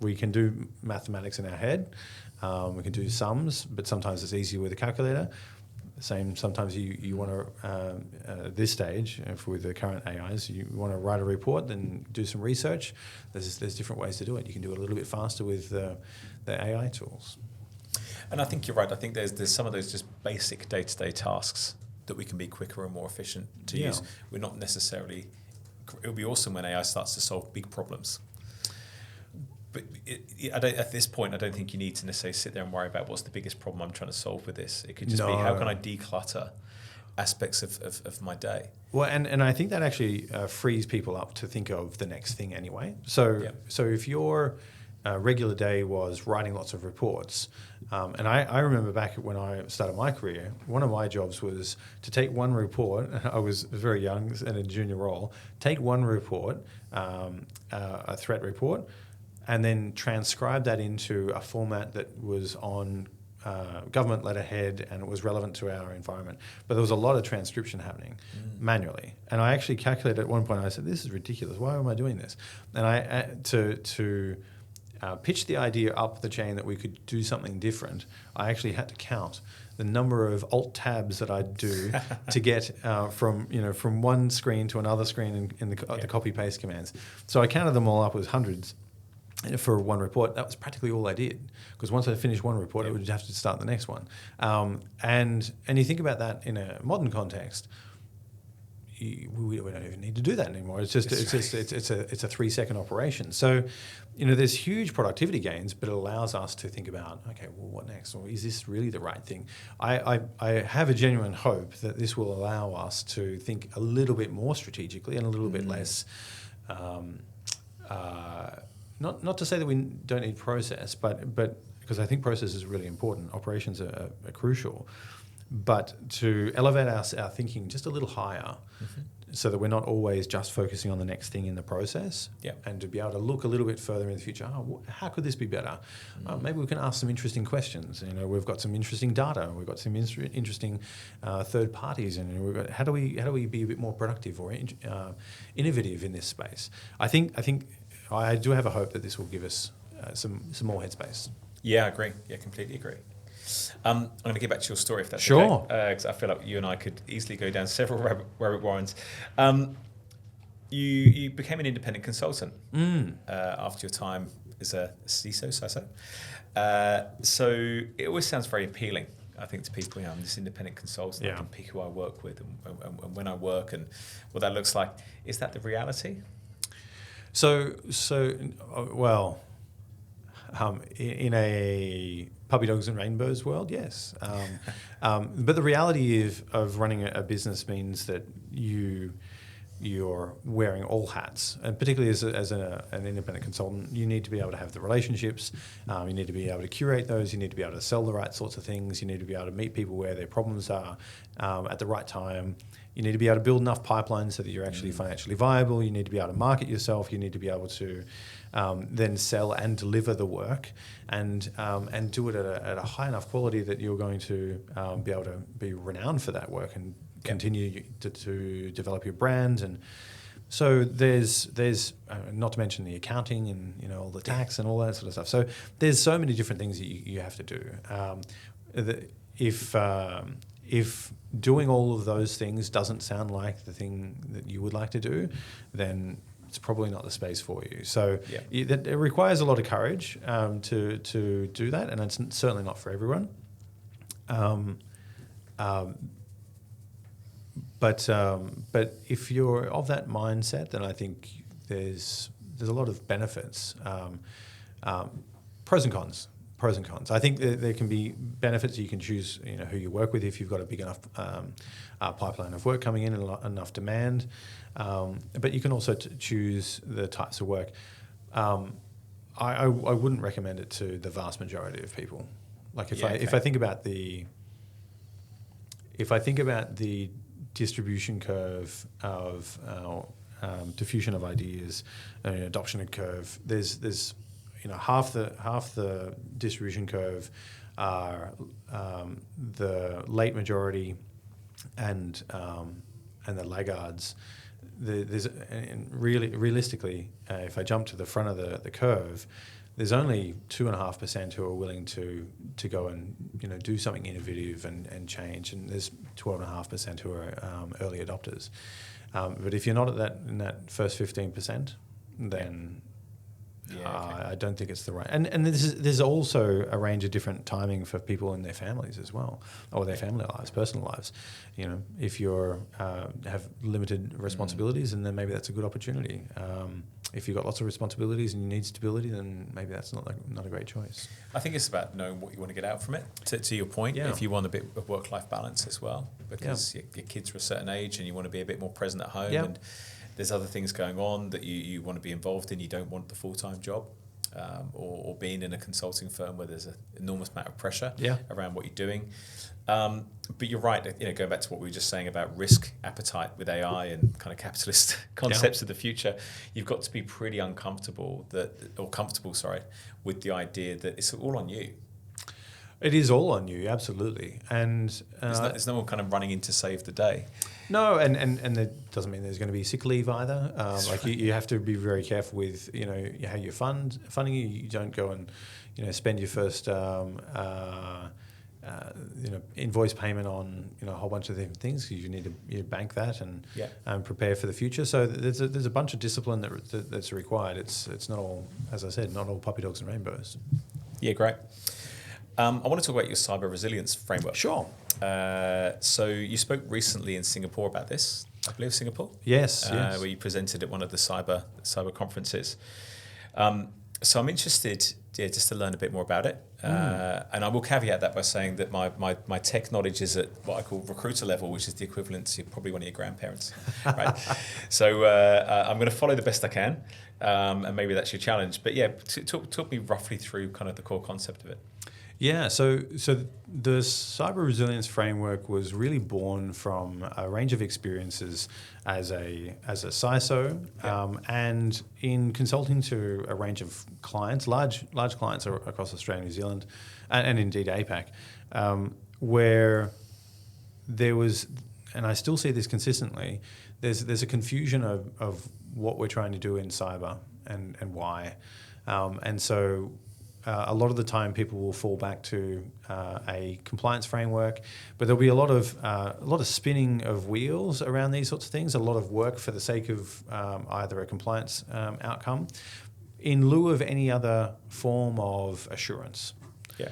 Speaker 1: we can do mathematics in our head, we can do sums, but sometimes it's easier with a calculator. Same, sometimes you want to, at this stage, with the current AIs, you want to write a report, then do some research. There's different ways to do it. You can do it a little bit faster with the AI tools.
Speaker 2: And I think you're right. I think there's some of those just basic day-to-day tasks that we can be quicker and more efficient to use. We're not necessarily... It would be awesome when AI starts to solve big problems. But at this point, I don't think you need to necessarily sit there and worry about what's the biggest problem I'm trying to solve with this. It could just be, how can I declutter aspects of my day?
Speaker 1: Well, and I think that actually frees people up to think of the next thing anyway. So if your regular day was writing lots of reports, and I remember back when I started my career, one of my jobs was to take one report. I was very young and in a junior role. Take one report, a threat report, and then transcribe that into a format that was on government letterhead and it was relevant to our environment. But there was a lot of transcription happening manually. And I actually calculated at one point, I said, this is ridiculous. Why am I doing this? And I to pitch the idea up the chain that we could do something different, I actually had to count the number of alt tabs that I'd do to get from one screen to another screen in the copy paste commands. So I counted them all up, it was hundreds. For one report, that was practically all I did. Because once I finished one report, I would have to start the next one. And you think about that in a modern context, we don't even need to do that anymore. It's just it's a 3-second operation. So, there's huge productivity gains, but it allows us to think about, okay, well, what next? Or is this really the right thing? I have a genuine hope that this will allow us to think a little bit more strategically and a little bit less. Not to say that we don't need process, but because I think process is really important. Operations are crucial. But to elevate our thinking just a little higher so that we're not always just focusing on the next thing in the process, and to be able to look a little bit further in the future. How could this be better? Maybe we can ask some interesting questions. We've got some interesting data. We've got some interesting third parties, and we've got how do we be a bit more productive or innovative in this space? I think I do have a hope that this will give us some more headspace.
Speaker 2: Yeah, I agree. Yeah, completely agree. I'm going to get back to your story if that's
Speaker 1: sure.
Speaker 2: Okay. Because I feel like you and I could easily go down several rabbit warrens. You became an independent consultant after your time as a CISO. So it always sounds very appealing, I think, to people. I'm this independent consultant. I can pick who I work with and when I work and what that looks like. Is that the reality?
Speaker 1: Well, in a puppy dogs and rainbows world, yes. But the reality of running a business means that you you're wearing all hats, and particularly as an independent consultant, you need to be able to have the relationships, you need to be able to curate those, you need to be able to sell the right sorts of things, you need to be able to meet people where their problems are at the right time. You need to be able to build enough pipelines so that you're actually financially viable. You need to be able to market yourself. You need to be able to then sell and deliver the work, and do it at a high enough quality that you're going to be able to be renowned for that work and continue to develop your brand. And so there's not to mention the accounting and all the tax and all that sort of stuff. So there's so many different things that you have to do. If doing all of those things doesn't sound like the thing that you would like to do, then it's probably not the space for you. So it requires a lot of courage to do that, and it's certainly not for everyone. But if you're of that mindset, then I think there's a lot of benefits. Pros and cons. I think there can be benefits. You can choose, who you work with if you've got a big enough pipeline of work coming in and enough demand. But you can also choose the types of work. I wouldn't recommend it to the vast majority of people. Like if I think about the distribution curve of diffusion of ideas, adoption curve, there's half the distribution curve are the late majority and the laggards. Realistically, if I jump to the front of the curve, there's only 2.5% who are willing to go and do something innovative and change, and there's 12.5% who are early adopters. But if you're not in that first 15%, then I don't think it's the right. And there's also a range of different timing for people in their families as well, or their family lives, personal lives. If you're have limited responsibilities, and then maybe that's a good opportunity. If you've got lots of responsibilities and you need stability, then maybe that's not a great choice.
Speaker 2: I think it's about knowing what you want to get out from it. To your point, if you want a bit of work-life balance as well, because your kids are a certain age and you want to be a bit more present at home, and there's other things going on that you want to be involved in. You don't want the full-time job, or being in a consulting firm where there's an enormous amount of pressure around what you're doing. But you're right, going back to what we were just saying about risk appetite with AI and kind of capitalist concepts of the future, you've got to be pretty comfortable with the idea that it's all on you.
Speaker 1: It is all on you, absolutely. And
Speaker 2: there's no one kind of running in to save the day.
Speaker 1: No, and that doesn't mean there's going to be sick leave either. You have to be very careful with how you're funding. You don't go and spend your first invoice payment on a whole bunch of different things. You need to bank that and prepare for the future. So there's a bunch of discipline that's required. It's not all, as I said, not all puppy dogs and rainbows.
Speaker 2: Yeah, great. I want to talk about your cyber resilience framework.
Speaker 1: Sure.
Speaker 2: So you spoke recently in Singapore about this, I believe Singapore?
Speaker 1: Yes.
Speaker 2: Where you presented at one of the cyber conferences. So I'm interested just to learn a bit more about it. And I will caveat that by saying that my tech knowledge is at what I call recruiter level, which is the equivalent to probably one of your grandparents. Right? So I'm going to follow the best I can, and maybe that's your challenge. But talk me roughly through kind of the core concept of it.
Speaker 1: Yeah, so the cyber resilience framework was really born from a range of experiences as a CISO, and in consulting to a range of clients, large clients across Australia, New Zealand, and indeed APAC, where there was, and I still see this consistently, there's a confusion of what we're trying to do in cyber and why, and so. A lot of the time, people will fall back to a compliance framework, but there'll be a lot of spinning of wheels around these sorts of things. A lot of work for the sake of either a compliance outcome, in lieu of any other form of assurance. Yeah.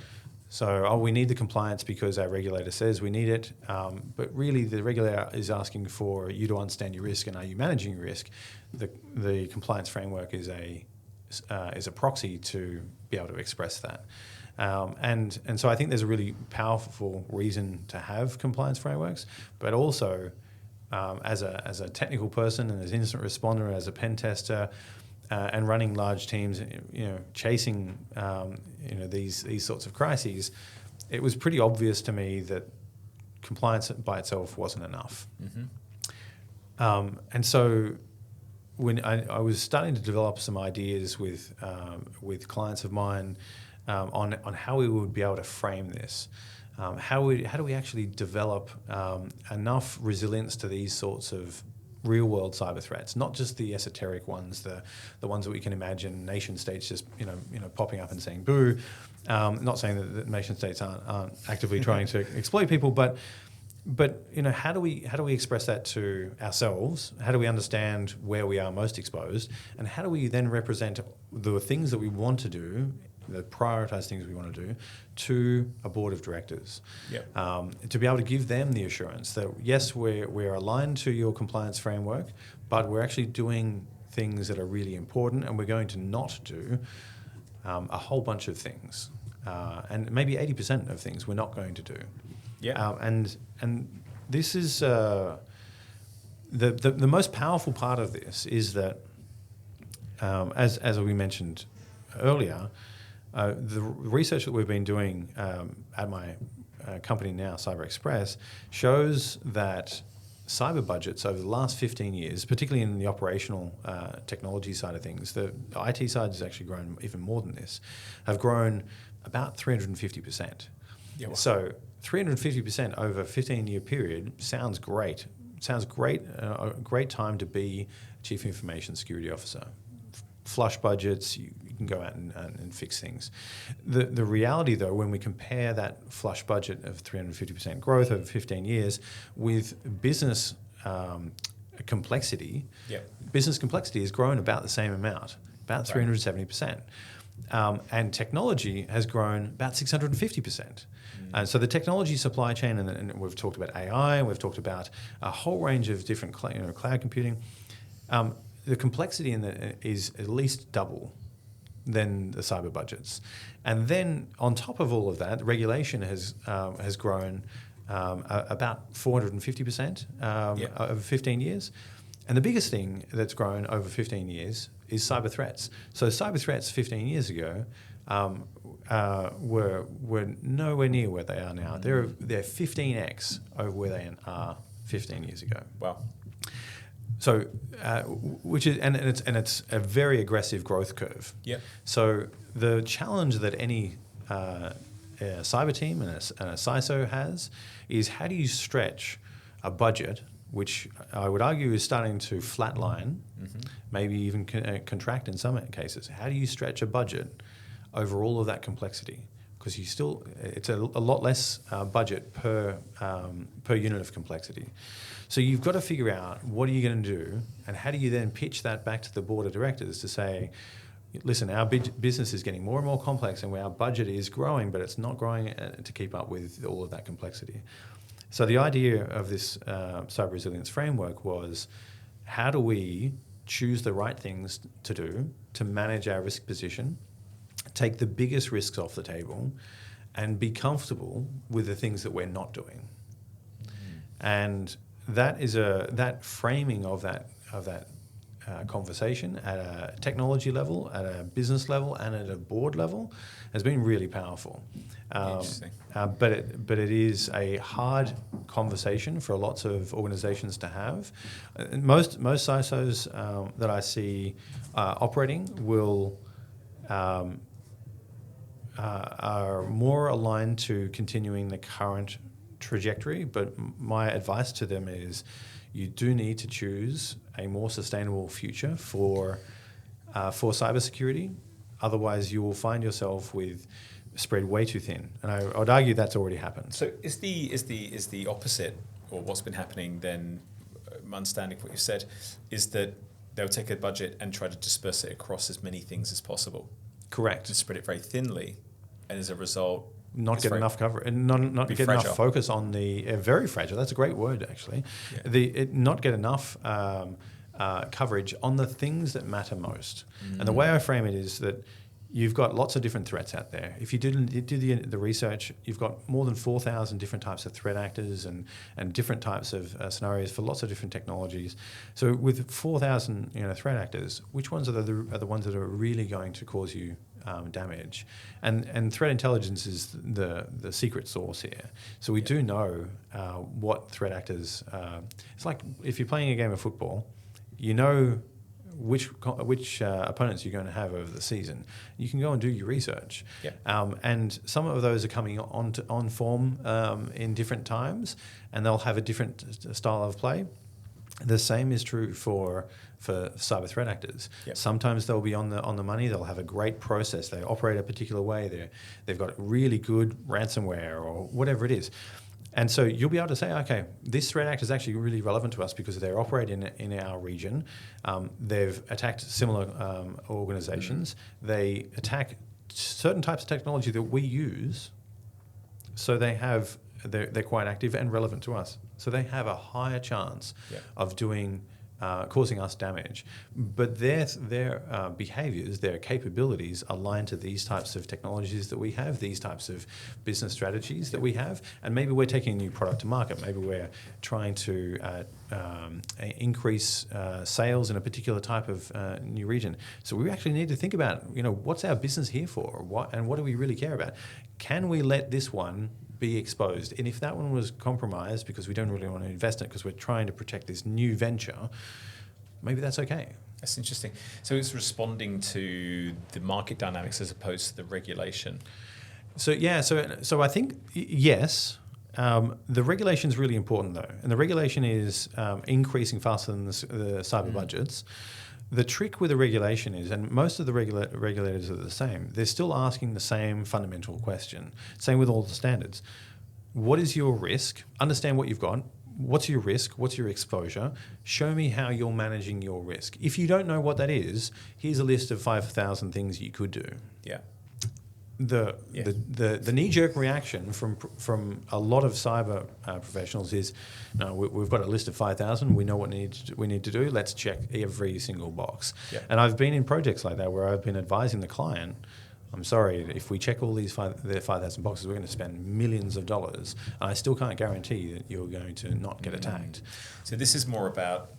Speaker 1: So, we need the compliance because our regulator says we need it, but really the regulator is asking for you to understand your risk and are you managing your risk. The compliance framework is a proxy to be able to express that. And so I think there's a really powerful reason to have compliance frameworks, but also as a technical person and as an incident responder, as a pen tester, and running large teams, chasing these sorts of crises, it was pretty obvious to me that compliance by itself wasn't enough. And so when I was starting to develop some ideas with clients of mine on how we would be able to frame this, how do we actually develop enough resilience to these sorts of real-world cyber threats, not just the esoteric ones, the ones that we can imagine nation states just popping up and saying boo. Not saying that nation states aren't actively trying to exploit people, but how do we express that to ourselves? How do we understand where we are most exposed, and how do we then represent the things that we want to do, the prioritized things we want to do, to a board of directors? To be able to give them the assurance that yes, we're aligned to your compliance framework, but we're actually doing things that are really important, and we're going to not do a whole bunch of things, and maybe 80% of things we're not going to do. And this is the most powerful part of this is that, as we mentioned earlier, the research that we've been doing at my company now, Cyber Express, shows that cyber budgets over the last 15 years, particularly in the operational technology side of things, the IT side has actually grown even more than this, have grown about 350%. So 350% over a 15-year period sounds great. Sounds great, a great time to be Chief Information Security Officer. Flush budgets, you can go out and fix things. The reality, though, when we compare that flush budget of 350% growth over 15 years with business complexity, business complexity has grown about the same amount, about 370%. And technology has grown about 650%. And so the technology supply chain, and we've talked about AI, and we've talked about a whole range of different cloud computing. The complexity is at least double than the cyber budgets. And then on top of all of that, regulation has grown about 450% over 15 years. And the biggest thing that's grown over 15 years is cyber threats. So cyber threats 15 years ago were nowhere near where they are now. They're 15x over where they are 15 years ago.
Speaker 2: Wow.
Speaker 1: So, which is and it's a very aggressive growth curve. So the challenge that any cyber team and a CISO has is, how do you stretch a budget, which I would argue is starting to flatline, maybe even contract in some cases? How do you stretch a budget over all of that complexity? Because it's a lot less budget per unit of complexity. So you've got to figure out, what are you going to do, and how do you then pitch that back to the board of directors to say, listen, our business is getting more and more complex, and our budget is growing, but it's not growing to keep up with all of that complexity. So the idea of this cyber resilience framework was, how do we choose the right things to do to manage our risk position, take the biggest risks off the table, and be comfortable with the things that we're not doing. And that framing of that conversation at a technology level, at a business level, and at a board level has been really powerful.
Speaker 2: Interesting.
Speaker 1: But it is a hard conversation for lots of organizations to have. Most CISOs that I see operating are more aligned to continuing the current trajectory, but my advice to them is, you do need to choose a more sustainable future for cybersecurity. Otherwise, you will find yourself with spread way too thin, and I would argue that's already happened.
Speaker 2: So is the opposite, or what's been happening then? My understanding of what you said is that they'll take a budget and try to disperse it across as many things as possible.
Speaker 1: Correct.
Speaker 2: To spread it very thinly, and as a result,
Speaker 1: not get enough cover, and not get
Speaker 2: fragile.
Speaker 1: enough focus on the very fragile. That's a great word, actually. Not get enough coverage on the things that matter most. And the way I frame it is that you've got lots of different threats out there. If you do the research, you've got more than 4,000 different types of threat actors and different types of scenarios for lots of different technologies. So with 4,000 threat actors, which ones are the ones that are really going to cause you damage? And threat intelligence is the secret sauce here. So we do know what threat actors. It's like if you're playing a game of football, you know which opponents you're going to have over the season. You can go and do your research. And some of those are coming on form in different times, and they'll have a different style of play. The same is true for cyber threat actors. Sometimes they'll be on the money. They'll have a great process. They operate a particular way. They've got really good ransomware or whatever it is. And so you'll be able to say, okay, this threat actor is actually really relevant to us because they're operating in our region. They've attacked similar organizations. They attack certain types of technology that we use. So they're quite active and relevant to us. So they have a higher chance of causing us damage. But their behaviors, their capabilities align to these types of technologies that we have, these types of business strategies that we have. And maybe we're taking a new product to market. Maybe we're trying to increase sales in a particular type of new region. So we actually need to think about, what's our business here for? What do we really care about? Can we let this one be exposed? And if that one was compromised because we don't really want to invest in it because we're trying to protect this new venture, maybe that's okay.
Speaker 2: That's interesting. So it's responding to the market dynamics as opposed to the regulation.
Speaker 1: So I think yes. The regulation is really important though, and the regulation is increasing faster than the cyber budgets. The trick with the regulation is, and most of the regulators are the same, they're still asking the same fundamental question. Same with all the standards. What is your risk? Understand what you've got. What's your risk? What's your exposure? Show me how you're managing your risk. If you don't know what that is, here's a list of 5,000 things you could do. The knee-jerk reaction from a lot of cyber professionals is, no, we've got a list of 5,000. We know what we need to do. Let's check every single box. And I've been in projects like that where I've been advising the client, I'm sorry, if we check all these 5,000 boxes, we're going to spend millions of dollars. And I still can't guarantee that you're going to not get attacked.
Speaker 2: So this is more about,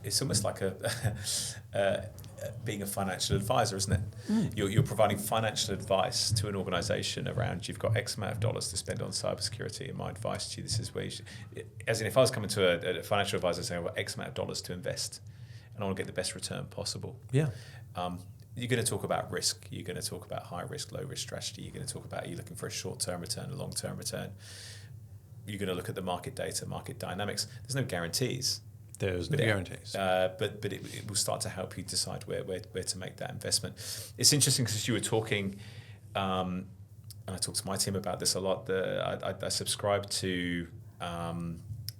Speaker 2: it's almost like being a financial advisor, isn't it? You're providing financial advice to an organisation around, you've got X amount of dollars to spend on cybersecurity, and my advice to you, this is where you should, as in if I was coming to a financial advisor saying I've got X amount of dollars to invest and I want to get the best return possible. You're going to talk about risk. You're going to talk about high risk, low risk strategy. You're going to talk about, are you looking for a short-term return, a long-term return? You're going to look at the market data, market dynamics. There's no guarantees.
Speaker 1: There's no guarantees.
Speaker 2: But it will start to help you decide where to make that investment. It's interesting because you were talking, and I talk to my team about this a lot. I subscribe to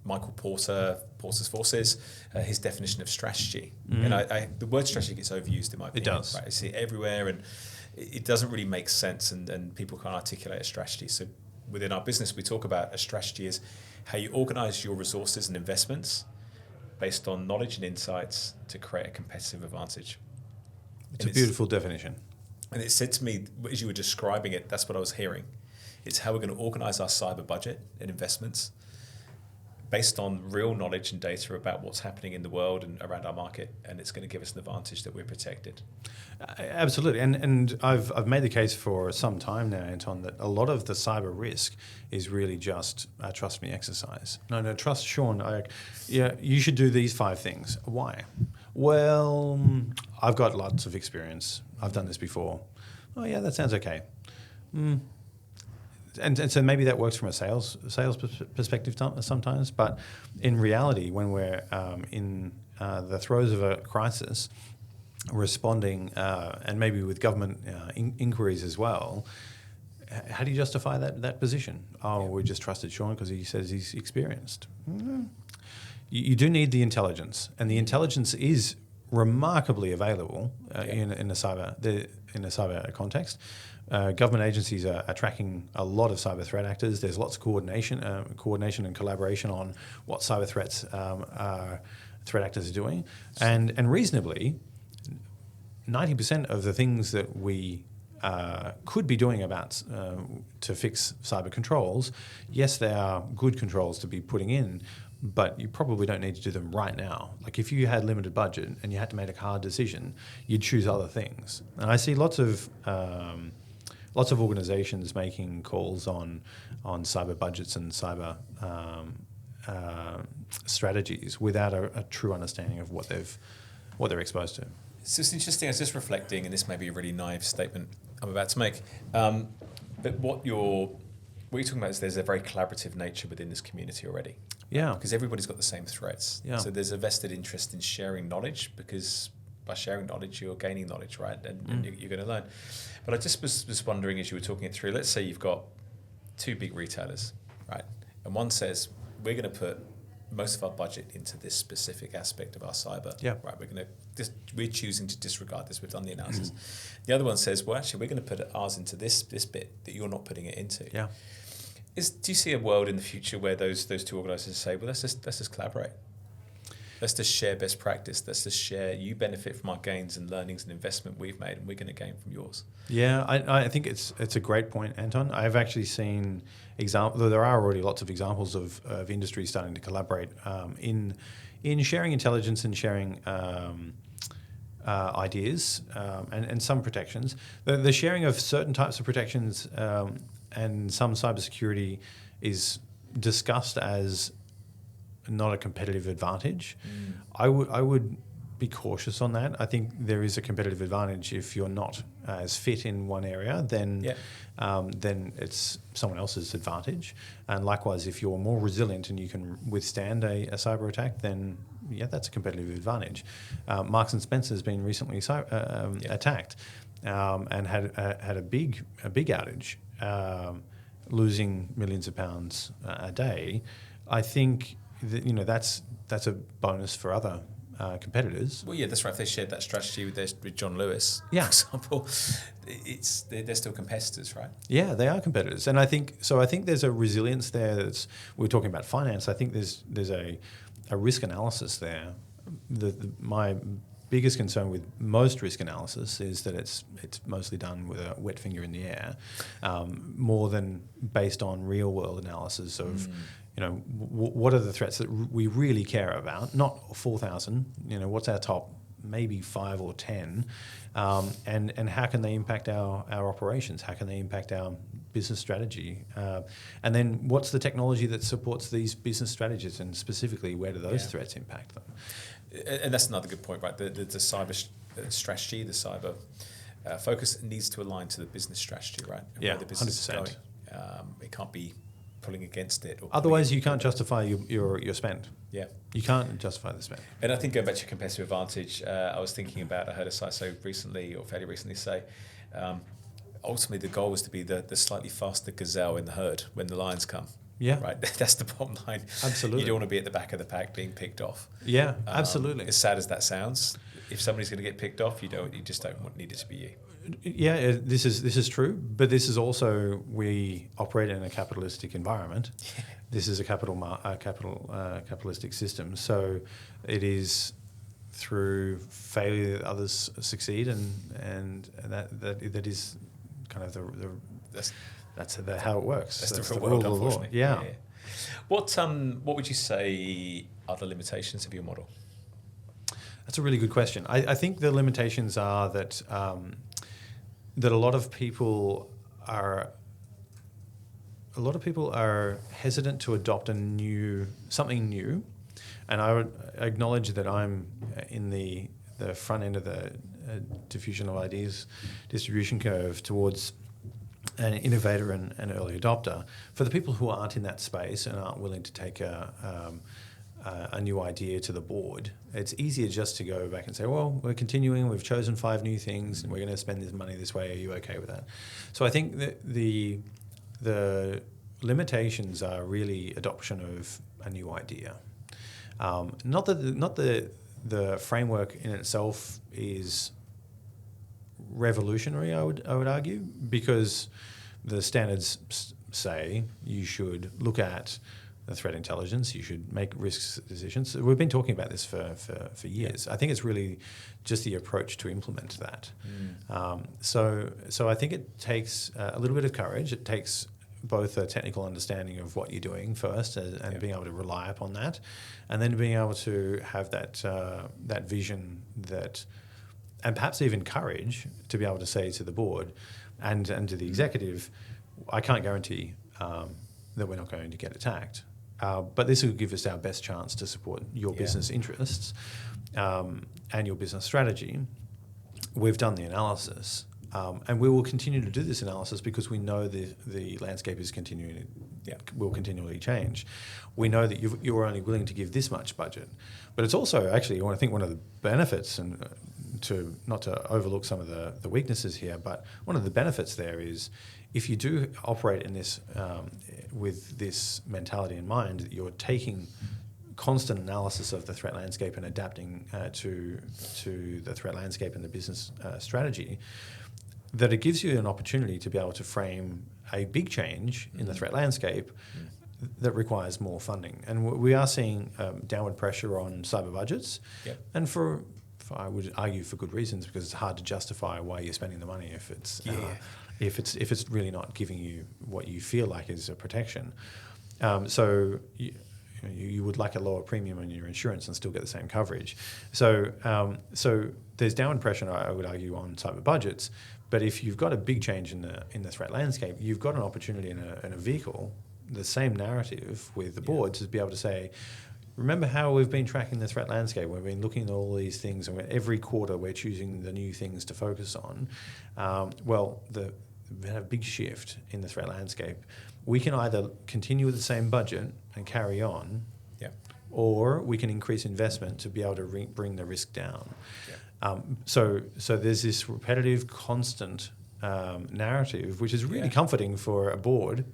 Speaker 2: Michael Porter's Forces, his definition of strategy. And the word strategy gets overused in my opinion.
Speaker 1: It does.
Speaker 2: Right? I see it everywhere, and it doesn't really make sense, and people can't articulate a strategy. So within our business, we talk about a strategy as how you organize your resources and investments based on knowledge and insights to create a competitive advantage.
Speaker 1: It's a beautiful definition.
Speaker 2: And it said to me, as you were describing it, that's what I was hearing. It's how we're going to organize our cyber budget and investments based on real knowledge and data about what's happening in the world and around our market, and it's going to give us an advantage that we're protected.
Speaker 1: Absolutely, and I've made the case for some time now, Anton, that a lot of the cyber risk is really just a trust me exercise. No, trust Shawn. You should do these 5 things. Why? Well, I've got lots of experience. I've done this before. Oh yeah, that sounds okay. And so maybe that works from a sales perspective sometimes, but in reality, when we're in the throes of a crisis, responding, and maybe with government inquiries as well, how do you justify that position? We just trusted Shawn because he says he's experienced. You do need the intelligence, and the intelligence is remarkably available in a cyber context. Government agencies are tracking a lot of cyber threat actors. There's lots of coordination and collaboration on what cyber threat actors are doing, and reasonably, 90% of the things that we could be doing to fix cyber controls, yes, they are good controls to be putting in, but you probably don't need to do them right now. Like if you had limited budget and you had to make a hard decision, you'd choose other things. And I see lots of organizations making calls on cyber budgets and cyber strategies without a true understanding of what they're exposed to.
Speaker 2: So it's interesting. I was just reflecting, and this may be a really naive statement I'm about to make, but what you're talking about is there's a very collaborative nature within this community already.
Speaker 1: Yeah.
Speaker 2: Because everybody's got the same threats.
Speaker 1: Yeah.
Speaker 2: So there's a vested interest in sharing knowledge, because by sharing knowledge, you're gaining knowledge, right? And you're going to learn. But I just was wondering, as you were talking it through, let's say you've got two big retailers, right? And one says, we're going to put most of our budget into this specific aspect of our cyber.
Speaker 1: Yeah.
Speaker 2: Right. We're choosing to disregard this. We've done the analysis. The other one says, well, actually, we're going to put ours into this bit that you're not putting it into.
Speaker 1: Yeah.
Speaker 2: Do you see a world in the future where those two organisations say, well, let's just collaborate. Let's just share best practice. Let's just share. You benefit from our gains and learnings and investment we've made, and we're going to gain from yours.
Speaker 1: Yeah, I think it's a great point, Anton. I've actually seen though there are already lots of examples of industry starting to collaborate in sharing intelligence and sharing ideas and some protections. The sharing of certain types of protections and some cybersecurity is discussed as not a competitive advantage. I would be cautious on that. I think there is a competitive advantage if you're not as fit in one area, then it's someone else's advantage. And likewise, if you're more resilient and you can withstand a cyber attack, then that's a competitive advantage. Marks and Spencer has been recently attacked and had a big outage, losing millions of pounds a day. I think that's a bonus for other competitors.
Speaker 2: Well, yeah, that's right. If they shared that strategy with John Lewis, for example, they're still competitors, right? Yeah,
Speaker 1: they are competitors, and I think there's a resilience there. We're talking about finance. I think there's a risk analysis there. My biggest concern with most risk analysis is that it's mostly done with a wet finger in the air, more than based on real world analysis of. What are the threats that we really care about? Not 4,000. What's our top, maybe 5 or 10, and how can they impact our operations? How can they impact our business strategy? And then what's the technology that supports these business strategies, and specifically where do those threats impact them?
Speaker 2: And that's another good point, right? The cyber strategy, the cyber focus needs to align to the business strategy, right? And where the business
Speaker 1: 100%.
Speaker 2: is going. It can't be pulling against it.
Speaker 1: Otherwise, you can't justify your spend.
Speaker 2: Yeah.
Speaker 1: You can't justify the spend.
Speaker 2: And I think going back to your competitive advantage, I was thinking about, I heard a CISO fairly recently say, ultimately the goal was to be the slightly faster gazelle in the herd when the lions come.
Speaker 1: Yeah.
Speaker 2: Right. That's the bottom line.
Speaker 1: Absolutely.
Speaker 2: You don't want to be at the back of the pack being picked off.
Speaker 1: Yeah, absolutely.
Speaker 2: As sad as that sounds, if somebody's going to get picked off, you just don't need it to be you.
Speaker 1: Yeah, this is true, but this is also, we operate in a capitalistic environment. This is a capitalistic system, so it is through failure that others succeed, and that is kind of that's how it works.
Speaker 2: That's the
Speaker 1: the
Speaker 2: real world,
Speaker 1: rule of law.
Speaker 2: unfortunately.
Speaker 1: Yeah.
Speaker 2: What would you say are the limitations of your model?
Speaker 1: That's a really good question. I think the limitations are that that a lot of people are hesitant to adopt something new, and I would acknowledge that I'm in the front end of the diffusion of ideas distribution curve towards an innovator and an early adopter. For the people who aren't in that space and aren't willing to take a new idea to the board, it's easier just to go back and say, well, we're continuing, we've chosen 5 new things, and we're going to spend this money this way. Are you okay with that? So I think that the limitations are really adoption of a new idea. Not that the framework in itself is revolutionary, I would argue, because the standards say you should look at the threat intelligence. You should make risk decisions. We've been talking about this for years. I think it's really just the approach to implement that. So I think it takes a little bit of courage. It takes both a technical understanding of what you're doing first and being able to rely upon that, and then being able to have that vision and perhaps even courage to be able to say to the board and to the executive, I can't guarantee that we're not going to get attacked, but this will give us our best chance to support your business interests and your business strategy. We've done the analysis. And we will continue to do this analysis because we know the landscape is will continually change. We know that you're only willing to give this much budget, but it's also actually, I think, one of the benefits, and not to overlook some of the weaknesses here, but one of the benefits there is if you do operate in this with this mentality in mind, that you're taking constant analysis of the threat landscape and adapting to the threat landscape and the business strategy, that it gives you an opportunity to be able to frame a big change in the threat landscape that requires more funding. And we are seeing downward pressure on cyber budgets, and for I would argue for good reasons, because it's hard to justify why you're spending the money if it's really not giving you what you feel like is a protection. So you would like a lower premium on your insurance and still get the same coverage. So there's downward pressure, I would argue, on cyber budgets. But if you've got a big change in the threat landscape, you've got an opportunity in a vehicle, the same narrative with the board, to be able to say, remember how we've been tracking the threat landscape? We've been looking at all these things, and every quarter we're choosing the new things to focus on. We had a big shift in the threat landscape. We can either continue with the same budget and carry on, or we can increase investment to be able to bring the risk down. So there's this repetitive, constant narrative, which is really comforting for a board,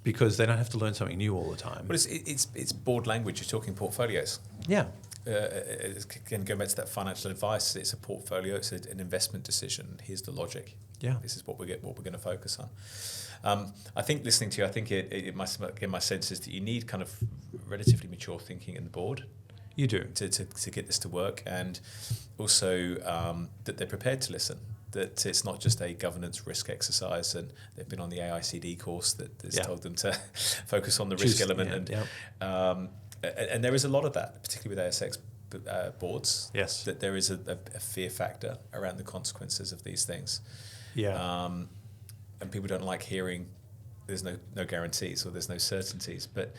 Speaker 1: because they don't have to learn something new all the time.
Speaker 2: But it's board language. You're talking portfolios.
Speaker 1: Yeah.
Speaker 2: Again, going back to that financial advice, it's a portfolio. It's an investment decision. Here's the logic.
Speaker 1: Yeah.
Speaker 2: This is what we're going to focus on. I think listening to you, I think my sense is that you need kind of relatively mature thinking in the board.
Speaker 1: You do.
Speaker 2: To get this to work, and also that they're prepared to listen, that it's not just a governance risk exercise, and they've been on the AICD course that has told them to focus on the risk element, and there is a lot of that, particularly with ASX boards, that there is a fear factor around the consequences of these things. And people don't like hearing there's no guarantees or there's no certainties, but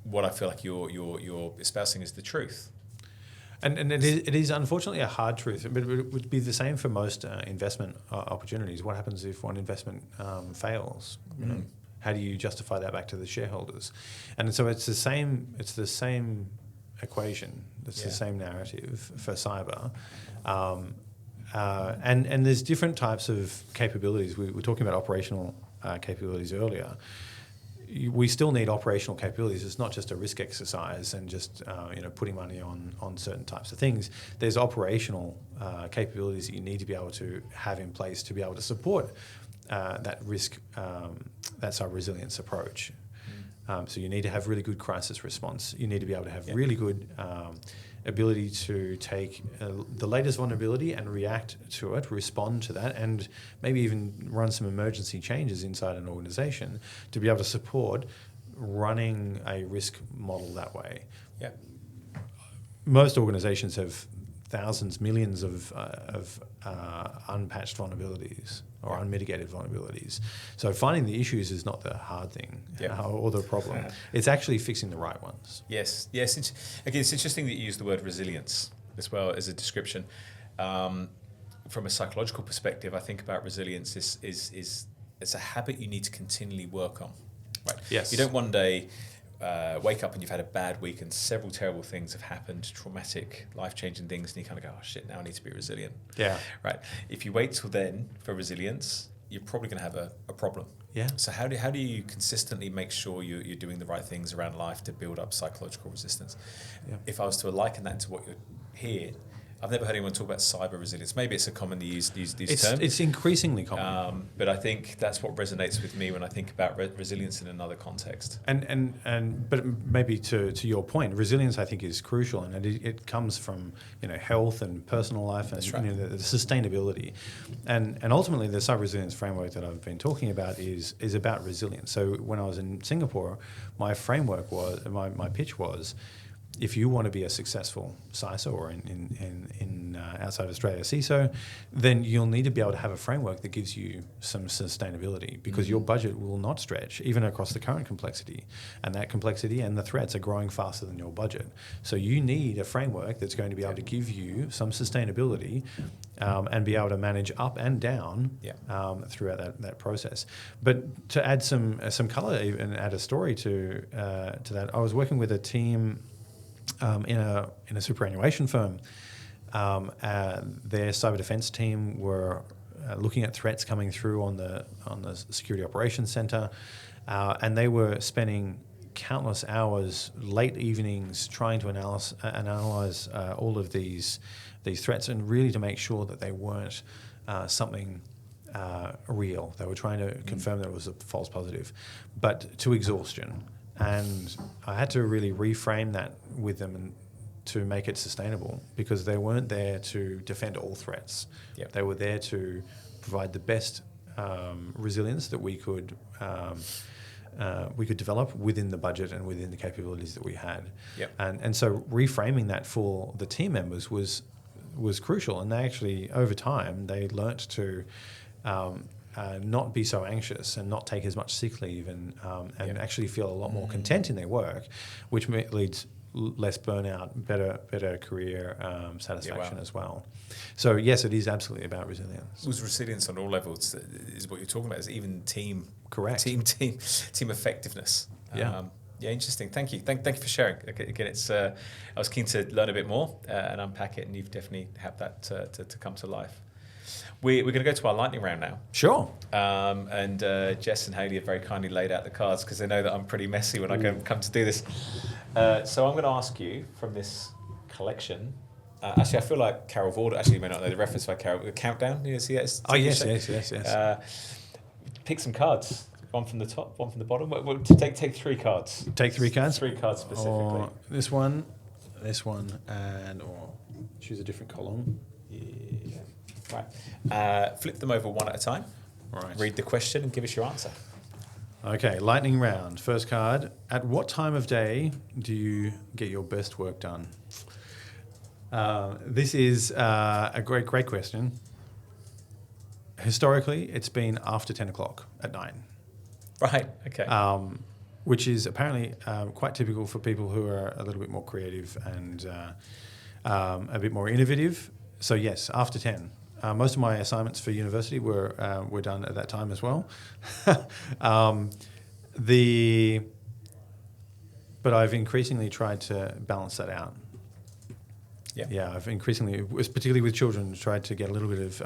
Speaker 2: what I feel like you're espousing is the truth. And
Speaker 1: it is unfortunately a hard truth, but it would be the same for most investment opportunities. What happens if one investment fails? You know, how do you justify that back to the shareholders? And so it's the same equation. It's the same narrative for cyber. And there's different types of capabilities. We were talking about operational capabilities earlier. We still need operational capabilities. It's not just a risk exercise and just putting money on certain types of things. There's operational capabilities that you need to be able to have in place to be able to support that risk, that's our resilience approach. So you need to have really good crisis response. You need to be able to have really good ability to take the latest vulnerability and react to it, respond to that, and maybe even run some emergency changes inside an organization to be able to support running a risk model that way. Most organizations have thousands, millions of unpatched vulnerabilities or unmitigated vulnerabilities. So finding the issues is not the hard thing or the problem. It's actually fixing the right ones.
Speaker 2: Yes. Again, it's interesting that you use the word resilience as well as a description. From a psychological perspective, I think about resilience is it's a habit you need to continually work on. Right?
Speaker 1: Yes.
Speaker 2: You don't one day wake up and you've had a bad week and several terrible things have happened, traumatic, life-changing things, and you kind of go, oh shit, now I need to be resilient.
Speaker 1: Yeah.
Speaker 2: Right. If you wait till then for resilience, you're probably going to have a problem.
Speaker 1: Yeah.
Speaker 2: So how do you consistently make sure you're doing the right things around life to build up psychological resistance? Yeah. If I was to liken that to what you're here, I've never heard anyone talk about cyber resilience. Maybe it's a commonly used term.
Speaker 1: It's increasingly common.
Speaker 2: But I think that's what resonates with me when I think about resilience in another context.
Speaker 1: But maybe to your point, resilience I think is crucial, and it comes from health and personal life and
Speaker 2: right.
Speaker 1: the sustainability, and ultimately the cyber resilience framework that I've been talking about is about resilience. So when I was in Singapore, my framework was my pitch was, if you want to be a successful CISO or in outside of Australia CISO, then you'll need to be able to have a framework that gives you some sustainability, because your budget will not stretch even across the current complexity, and that complexity and the threats are growing faster than your budget. So you need a framework that's going to be able to give you some sustainability and be able to manage up and down throughout that process. But to add some colour and add a story to that, I was working with a team in a superannuation firm. Their cyber defence team were looking at threats coming through on the security operations centre, and they were spending countless hours, late evenings, trying to analyse all of these threats, and really to make sure that they weren't something real. They were trying to confirm that it was a false positive, but to exhaustion. And I had to really reframe that with them and to make it sustainable, because they weren't there to defend all threats.
Speaker 2: Yep.
Speaker 1: They were there to provide the best resilience that we could develop within the budget and within the capabilities that we had.
Speaker 2: Yep.
Speaker 1: And so reframing that for the team members was crucial. And they actually, over time, they learnt to not be so anxious and not take as much sick leave and actually feel a lot more content in their work, which leads less burnout, better career satisfaction as well. So yes, it is absolutely about resilience.
Speaker 2: It was resilience on all levels is what you're talking about, is even team.
Speaker 1: Correct.
Speaker 2: Team effectiveness.
Speaker 1: Yeah.
Speaker 2: Interesting. Thank you. Thank you for sharing. Again, it's I was keen to learn a bit more and unpack it, and you've definitely helped that to come to life. We're going to go to our lightning round now.
Speaker 1: Sure.
Speaker 2: And Jess and Hayley have very kindly laid out the cards, because they know that I'm pretty messy when I come to do this. So I'm going to ask you from this collection. Actually, I feel like Carol Vorder. Actually, you may not know the reference by Carol. The countdown. You see that?
Speaker 1: Oh, yes.
Speaker 2: Pick some cards. One from the top, one from the bottom. Take 3 cards.
Speaker 1: Take 3 cards?
Speaker 2: 3 cards specifically.
Speaker 1: Or this one, or choose a different column.
Speaker 2: Yeah. Right. Flip them over one at a time.
Speaker 1: Right.
Speaker 2: Read the question and give us your answer.
Speaker 1: Okay, lightning round. First card. At what time of day do you get your best work done? This is a great question. Historically, it's been after 10 o'clock at night.
Speaker 2: Right, okay.
Speaker 1: Which is apparently quite typical for people who are a little bit more creative and a bit more innovative. So yes, after 10. Most of my assignments for university were done at that time as well. But I've increasingly tried to balance that out. Yeah, I've increasingly, particularly with children, tried to get a little bit of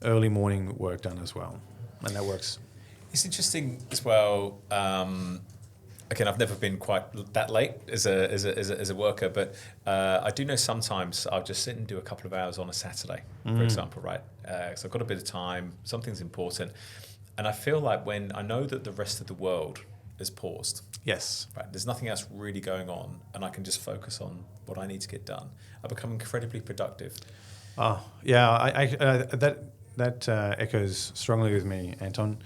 Speaker 1: early morning work done as well, and that works.
Speaker 2: It's interesting as well. Again, I've never been quite that late as a worker, but I do know sometimes I'll just sit and do a couple of hours on a Saturday, for example, right? So I've got a bit of time, something's important, and I feel like when I know that the rest of the world is paused.
Speaker 1: Yes.
Speaker 2: Right. There's nothing else really going on, and I can just focus on what I need to get done. I become incredibly productive.
Speaker 1: Oh, yeah. That echoes strongly with me, Anton.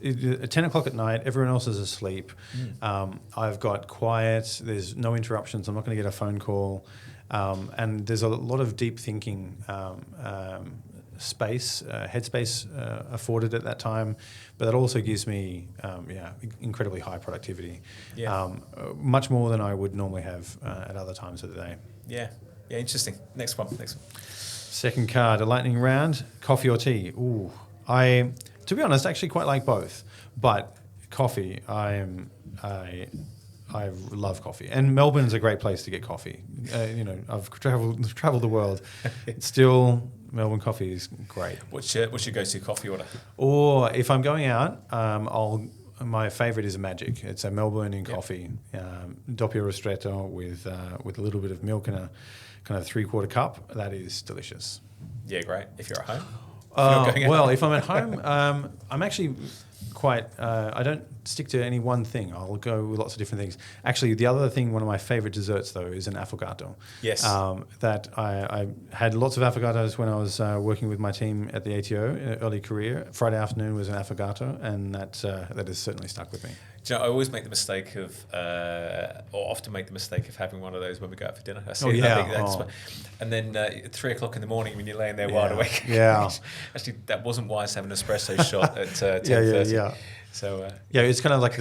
Speaker 1: At 10 o'clock at night, everyone else is asleep. I've got quiet. There's no interruptions. I'm not going to get a phone call. And there's a lot of deep thinking headspace afforded at that time. But that also gives me incredibly high productivity. Much more than I would normally have at other times of the day. Yeah,
Speaker 2: interesting. Next one.
Speaker 1: Second card, a lightning round, coffee or tea? Ooh, to be honest, I actually quite like both, but coffee, I love coffee, and Melbourne's a great place to get coffee. I've travelled the world. Still, Melbourne coffee is great.
Speaker 2: What's your go-to coffee order?
Speaker 1: Or if I'm going out, I'll my favourite is a Magic. It's a Melbourne in coffee, doppio ristretto with a little bit of milk and a kind of 3/4 cup. That is delicious.
Speaker 2: Yeah, great. If you're at home.
Speaker 1: If I'm at home, I'm actually quite. I don't stick to any one thing. I'll go with lots of different things. Actually, the other thing, one of my favourite desserts though, is an affogato.
Speaker 2: Yes.
Speaker 1: That I had lots of affogatos when I was working with my team at the ATO in an early career. Friday afternoon was an affogato, and that has certainly stuck with me.
Speaker 2: Do you know, I always make the mistake of, or often make the mistake of having one of those when we go out for dinner. And then at 3 o'clock in the morning when you're laying there wide awake.
Speaker 1: Yeah.
Speaker 2: Actually, that wasn't wise to have an espresso shot at 10:30.
Speaker 1: Yeah.
Speaker 2: So
Speaker 1: it's kind of like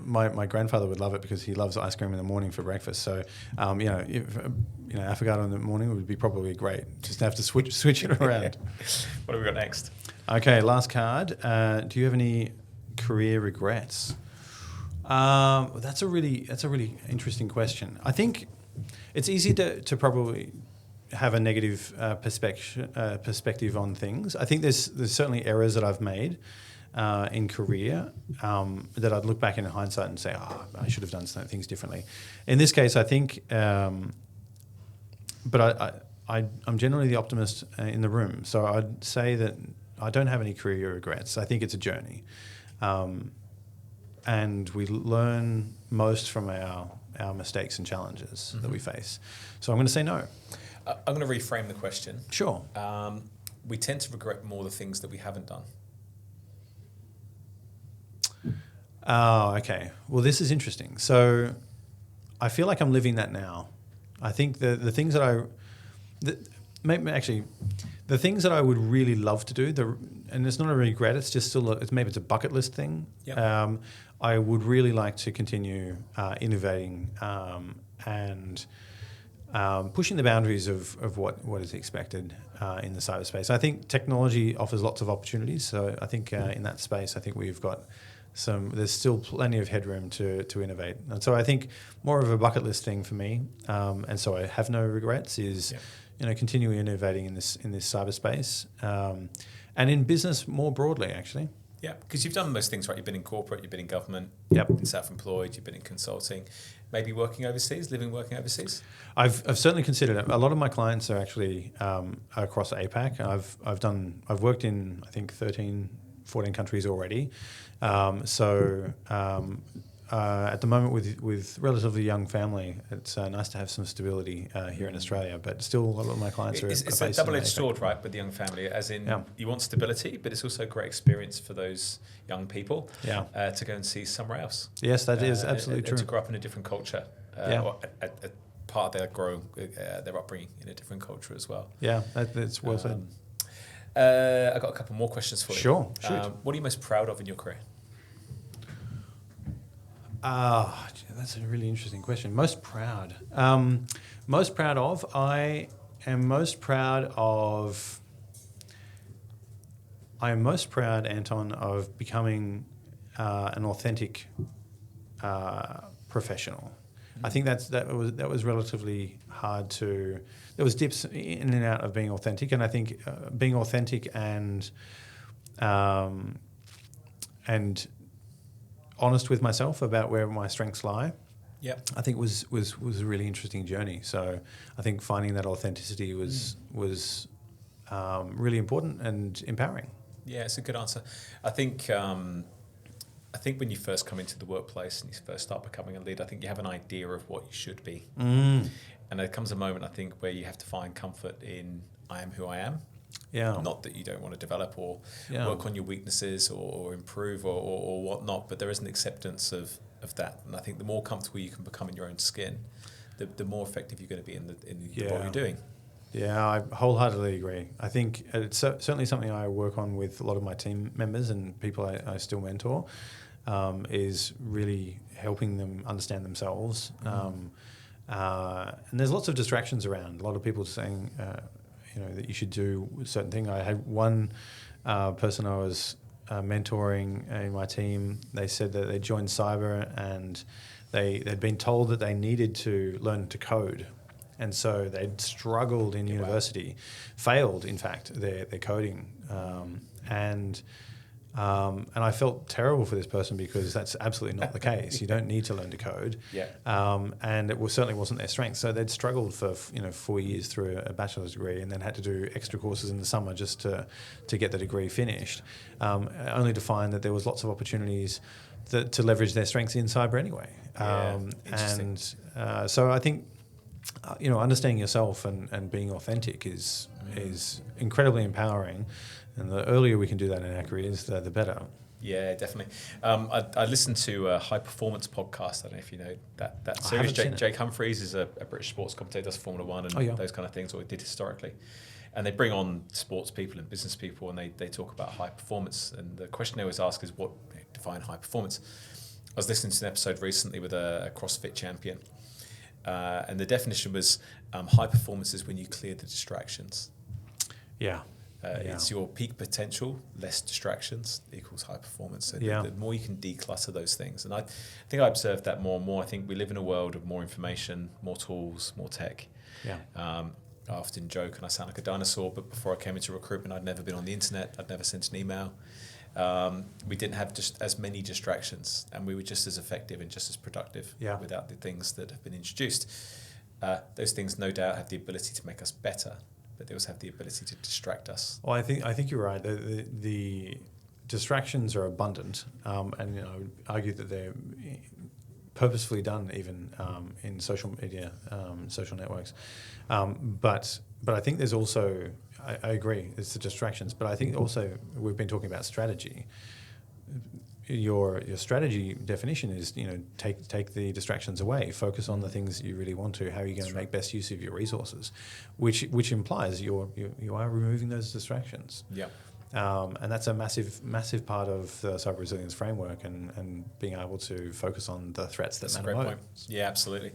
Speaker 1: my grandfather would love it because he loves ice cream in the morning for breakfast. So affogato in the morning would be probably great. Just have to switch it around.
Speaker 2: What have we got next?
Speaker 1: Okay, last card. Do you have any career regrets? That's a really interesting question. I think it's easy to probably have a negative perspective on things. I think there's certainly errors that I've made in career that I'd look back in hindsight and say, I should have done some things differently. In this case, I think, but I'm generally the optimist in the room. So I'd say that I don't have any career regrets. I think it's a journey. And we learn most from our mistakes and challenges that we face. So I'm going to say no.
Speaker 2: I'm going to reframe the question.
Speaker 1: Sure.
Speaker 2: We tend to regret more the things that we haven't done.
Speaker 1: Oh, okay. Well, this is interesting. So I feel like I'm living that now. I think the things that the things that I would really love to do, and it's not a regret, it's just still maybe it's a bucket list thing.
Speaker 2: Yep.
Speaker 1: I would really like to continue innovating and pushing the boundaries of what is expected in the cyberspace. I think technology offers lots of opportunities. So I think in that space, I think we've got there's still plenty of headroom to innovate. And so I think more of a bucket list thing for me, and so I have no regrets, is continuing innovating in this cyberspace and in business more broadly, actually.
Speaker 2: Yeah, because you've done most things, right? You've been in corporate, you've been in government,
Speaker 1: Yep.
Speaker 2: you've been self-employed, you've been in consulting, maybe working overseas, working overseas.
Speaker 1: I've certainly considered it. A lot of my clients are actually across APAC. I've worked in I think 13, 14 countries already. At the moment with relatively young family, it's nice to have some stability here in Australia, but still a lot of my clients are
Speaker 2: It's a double-edged sword, right, with the young family, as in you want stability, but it's also a great experience for those young people to go and see somewhere else.
Speaker 1: Yes, that is absolutely true.
Speaker 2: To grow up in a different culture, or a part of their upbringing in a different culture as well.
Speaker 1: Yeah, that's well said.
Speaker 2: I've got a couple more questions for you.
Speaker 1: Sure, shoot.
Speaker 2: What are you most proud of in your career?
Speaker 1: That's a really interesting question. Most proud. Most proud of? I am most proud, Anton, of becoming an authentic professional. I think that was relatively hard to. There was dips in and out of being authentic, and I think being authentic and honest with myself about where my strengths lie.
Speaker 2: Yep.
Speaker 1: I think was a really interesting journey. So I think finding that authenticity was really important and empowering.
Speaker 2: Yeah, it's a good answer. I think when you first come into the workplace and you first start becoming a leader, I think you have an idea of what you should be. And there comes a moment, I think, where you have to find comfort in I am who I am.
Speaker 1: Yeah.
Speaker 2: Not that you don't want to develop or work on your weaknesses or improve or whatnot, but there is an acceptance of that. And I think the more comfortable you can become in your own skin, the more effective you're going to be in what you're doing. Yeah,
Speaker 1: I wholeheartedly agree. I think it's certainly something I work on with a lot of my team members and people I still mentor, is really helping them understand themselves. And there's lots of distractions around. A lot of people saying, that you should do a certain thing. I had one person I was mentoring in my team. They said that they joined cyber and they'd been told that they needed to learn to code. And so they'd struggled in university, failed, in fact, their coding. And And I felt terrible for this person because that's absolutely not the case. You don't need to learn to code.
Speaker 2: Yeah.
Speaker 1: And it certainly wasn't their strength. So they'd struggled for 4 years through a bachelor's degree and then had to do extra courses in the summer just to get the degree finished, only to find that there was lots of opportunities to leverage their strengths in cyber anyway. So I think understanding yourself and being authentic is incredibly empowering. And the earlier we can do that in our careers, the better.
Speaker 2: Yeah, definitely. I listened to a high performance podcast. I don't know if you know that series. Jake Humphreys is a British sports commentator, does Formula One and those kind of things, or he did historically. And they bring on sports people and business people, and they talk about high performance. And the question they always ask is, what define high performance? I was listening to an episode recently with a CrossFit champion, and the definition was high performance is when you clear the distractions.
Speaker 1: Yeah.
Speaker 2: It's your peak potential, less distractions equals high performance. So the more you can declutter those things. And I think I observed that more and more. I think we live in a world of more information, more tools, more tech.
Speaker 1: Yeah.
Speaker 2: I often joke and I sound like a dinosaur, but before I came into recruitment, I'd never been on the internet. I'd never sent an email. We didn't have just as many distractions, and we were just as effective and just as productive without the things that have been introduced. Those things no doubt have the ability to make us better, but they also have the ability to distract us.
Speaker 1: Well, I think you're right. The distractions are abundant, and I would argue that they're purposefully done, even in social media, social networks. But I think there's also, I agree, it's the distractions. But I think also we've been talking about strategy. Your strategy definition is, take the distractions away, focus on the things that you really want to. How are you going to make best use of your resources, which implies you are removing those distractions.
Speaker 2: Yeah.
Speaker 1: And that's a massive part of the cyber resilience framework and being able to focus on the threats that matter most. That's a great point.
Speaker 2: Yeah, absolutely.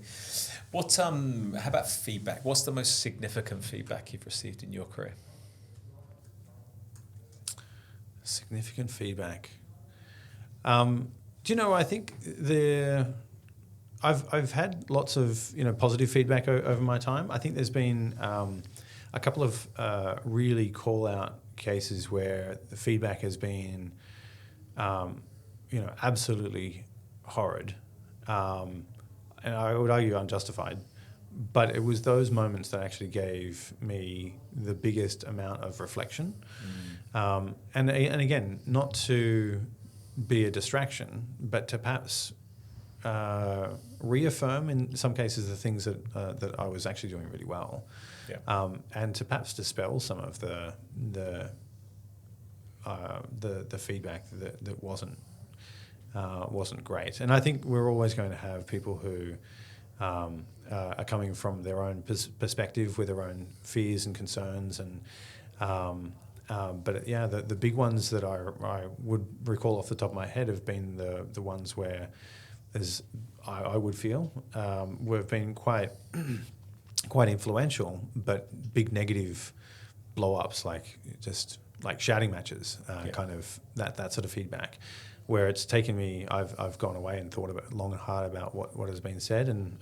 Speaker 2: How about feedback? What's the most significant feedback you've received in your career?
Speaker 1: Significant feedback. I think I've had lots of positive feedback over my time. I think there's been a couple of really call out cases where the feedback has been absolutely horrid, and I would argue unjustified. But it was those moments that actually gave me the biggest amount of reflection, and again, not to be a distraction, but to perhaps reaffirm in some cases the things that I was actually doing really well, and to perhaps dispel some of the feedback that wasn't great. And I think we're always going to have people who are coming from their own perspective with their own fears and concerns and. But the big ones that I would recall off the top of my head have been the ones where I would feel we've been quite influential, but big negative blow-ups, like shouting matches, kind of that sort of feedback, where it's taken me. I've gone away and thought about long and hard about what has been said, and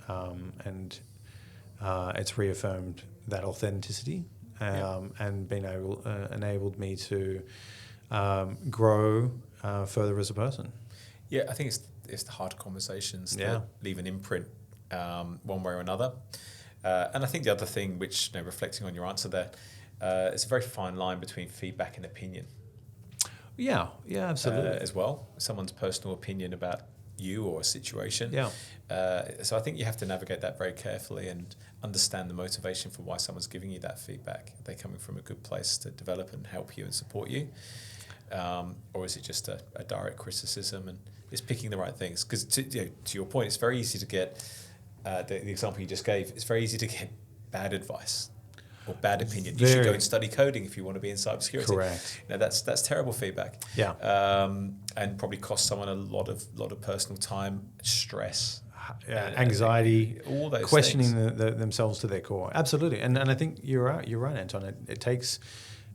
Speaker 1: it's reaffirmed that authenticity. And enabled me to grow further as a person.
Speaker 2: Yeah, I think it's the hard conversations that leave an imprint one way or another. And I think the other thing, which reflecting on your answer there, it's a very fine line between feedback and opinion.
Speaker 1: Yeah, absolutely.
Speaker 2: As well, someone's personal opinion about you or a situation. So I think you have to navigate that very carefully and understand the motivation for why someone's giving you that feedback. Are they coming from a good place to develop and help you and support you? Or is it just a direct criticism and it's picking the right things? Because to your point, it's very easy to get, the example you just gave, it's very easy to get bad advice or bad opinion. You should go and study coding if you want to be in cybersecurity.
Speaker 1: Correct.
Speaker 2: That's terrible feedback.
Speaker 1: Yeah.
Speaker 2: And probably cost someone a lot of personal time, stress,
Speaker 1: anxiety,
Speaker 2: all those
Speaker 1: questioning themselves to their core. Absolutely, and I think you're right, Anton. It takes.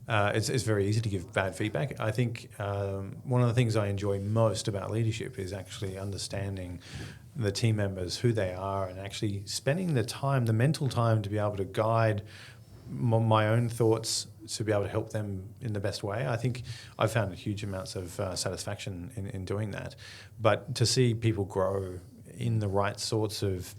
Speaker 1: It's very easy to give bad feedback. I think one of the things I enjoy most about leadership is actually understanding the team members, who they are, and actually spending the mental time to be able to guide my own thoughts to be able to help them in the best way. I think I've found huge amounts of satisfaction in doing that. But to see people grow in the right sorts of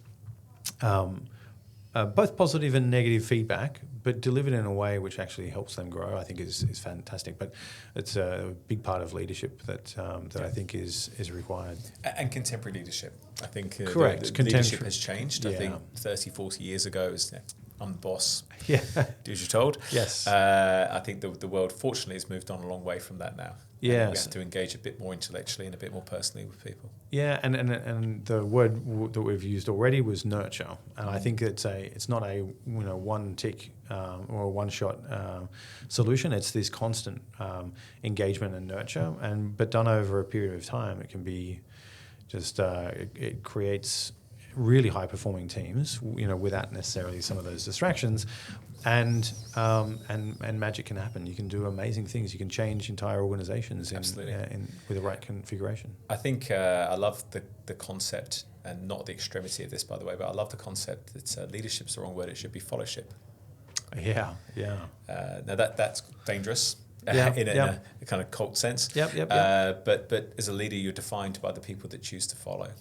Speaker 1: both positive and negative feedback, but delivered in a way which actually helps them grow, I think is fantastic. But it's a big part of leadership that I think is required.
Speaker 2: And contemporary leadership. I think
Speaker 1: Correct.
Speaker 2: The leadership has changed.
Speaker 1: Yeah.
Speaker 2: I think 30, 40 years ago it was, I'm the boss.
Speaker 1: Yeah.
Speaker 2: Do as you're told.
Speaker 1: Yes.
Speaker 2: I think the world, fortunately, has moved on a long way from that now.
Speaker 1: Yes.
Speaker 2: We have to engage a bit more intellectually and a bit more personally with people.
Speaker 1: Yeah, and the word that we've used already was nurture, and I think it's not a one tick or a one shot solution. It's this constant engagement and nurture, but done over a period of time, it can be just it creates really high performing teams, without necessarily some of those distractions, and magic can happen. You can do amazing things. You can change entire organizations with the right configuration.
Speaker 2: I think I love the concept, and not the extremity of this, by the way, but I love the concept that leadership's the wrong word. It should be followship.
Speaker 1: Yeah.
Speaker 2: Now that's dangerous. In a kind of cult sense.
Speaker 1: Yep.
Speaker 2: But as a leader, you're defined by the people that choose to follow.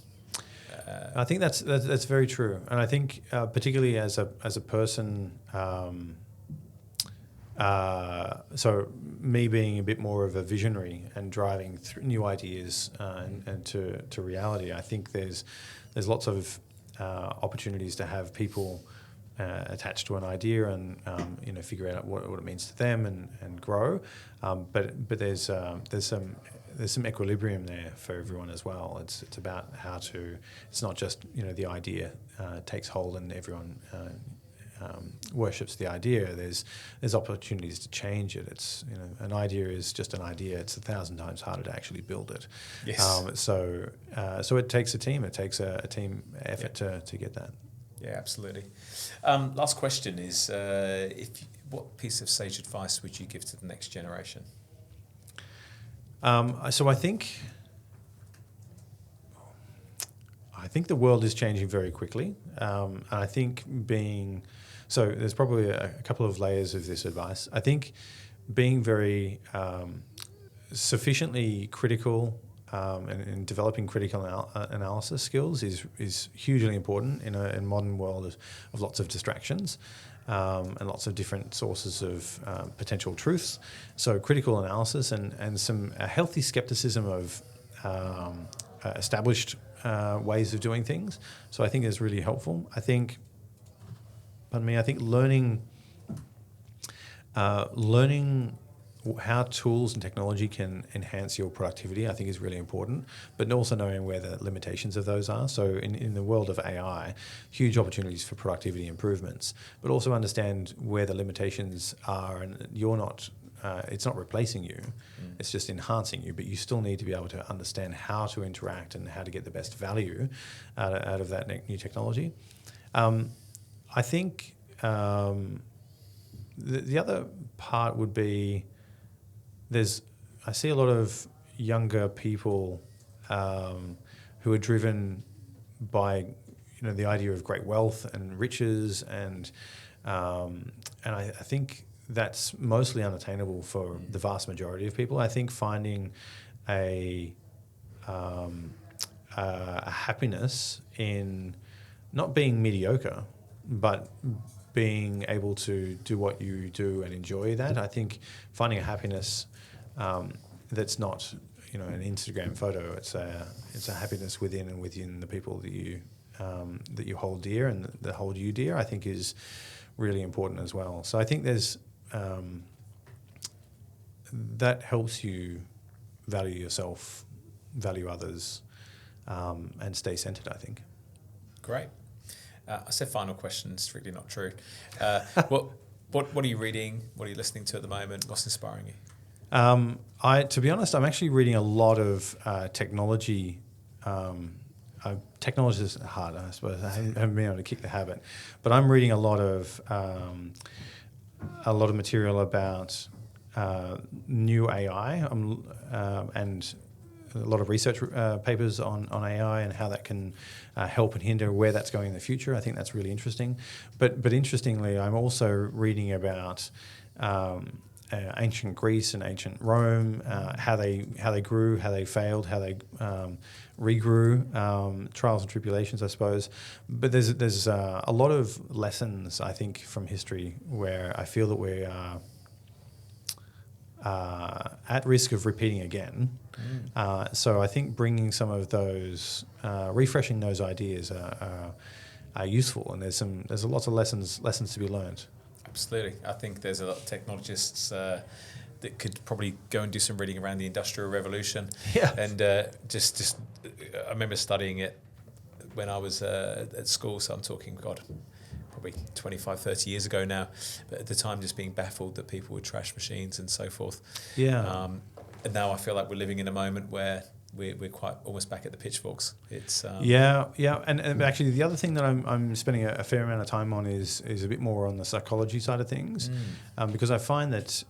Speaker 1: I think that's very true, and I think particularly as a person, so me being a bit more of a visionary and driving new ideas and to reality, I think there's lots of opportunities to have people attached to an idea and figure out what it means to them and grow, but there's some equilibrium there for everyone as well. It's about how to. It's not just the idea takes hold and everyone worships the idea. There's opportunities to change it. It's an idea is just an idea. It's 1,000 times harder to actually build it.
Speaker 2: Yes.
Speaker 1: So it takes a team. It takes a team effort to get that.
Speaker 2: Yeah, absolutely. Last question is, what piece of sage advice would you give to the next generation?
Speaker 1: So I think the world is changing very quickly, and I think there's probably a couple of layers of this advice. I think being very sufficiently critical and developing critical analysis skills is hugely important in a modern world of lots of distractions. And lots of different sources of potential truths. So critical analysis and some healthy skepticism of established ways of doing things. So I think is really helpful. I think learning how tools and technology can enhance your productivity, I think, is really important, but also knowing where the limitations of those are. So in the world of AI, huge opportunities for productivity improvements, but also understand where the limitations are, and it's not replacing you, it's just enhancing you, but you still need to be able to understand how to interact and how to get the best value out of that new technology. I think the other part would be, I see a lot of younger people who are driven by the idea of great wealth and riches, and I think that's mostly unattainable for the vast majority of people. I think finding a happiness in not being mediocre, but being able to do what you do and enjoy that. I think finding a happiness that's not an Instagram photo. It's a happiness within the people that you hold dear and that hold you dear, I think is really important as well. So I think there's that helps you value yourself, value others, and stay centered, I think.
Speaker 2: Great. I said final question, strictly not true. What are you reading? What are you listening to at the moment? What's inspiring you?
Speaker 1: To be honest, I'm actually reading a lot of technology. Technology is hard, I suppose. I haven't been able to kick the habit, but I'm reading a lot of material about new AI and a lot of research papers on AI and how that can help and hinder where that's going in the future. I think that's really interesting. But interestingly, I'm also reading about ancient Greece and ancient Rome, how they grew, how they failed, how they regrew, trials and tribulations, I suppose. But there's a lot of lessons, I think, from history where I feel that we are at risk of repeating again. So I think bringing some of those, refreshing those ideas are useful, and there's lots of lessons to be learned.
Speaker 2: Absolutely. I think there's a lot of technologists that could probably go and do some reading around the Industrial Revolution.
Speaker 1: Yeah.
Speaker 2: And just I remember studying it when I was at school, so I'm talking, probably 25, 30 years ago now. But at the time, just being baffled that people would trash machines and so forth.
Speaker 1: Yeah.
Speaker 2: And now I feel like we're living in a moment where we're quite almost back at the pitchforks. It's
Speaker 1: yeah, and actually the other thing that I'm spending a fair amount of time on is a bit more on the psychology side of things, because I find that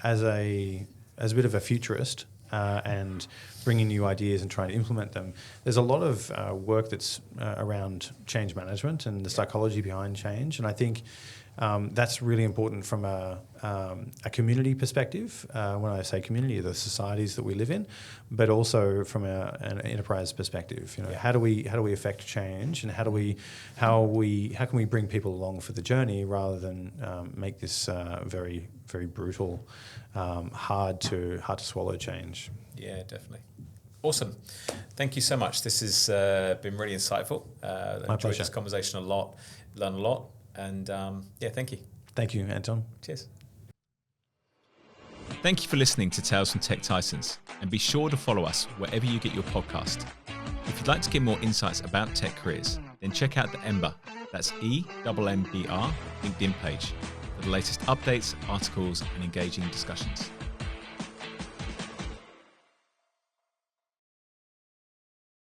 Speaker 1: as a bit of a futurist and bringing new ideas and trying to implement them, there's a lot of work that's around change management and the psychology behind change, and I think that's really important from a community perspective. When I say community, the societies that we live in, but also from an enterprise perspective. How do we affect change, and how can we bring people along for the journey rather than make this very, very brutal, hard to swallow change.
Speaker 2: Yeah, definitely. Awesome. Thank you so much. This has been really insightful.
Speaker 1: My
Speaker 2: enjoyed
Speaker 1: pleasure.
Speaker 2: this conversation a lot, learned a lot. And thank you.
Speaker 1: Thank you, Anton.
Speaker 2: Cheers. Thank you for listening to Tales from Tech Titans, and be sure to follow us wherever you get your podcast. If you'd like to get more insights about tech careers, then check out the Ember, that's EMMBR LinkedIn page for the latest updates, articles, and engaging discussions.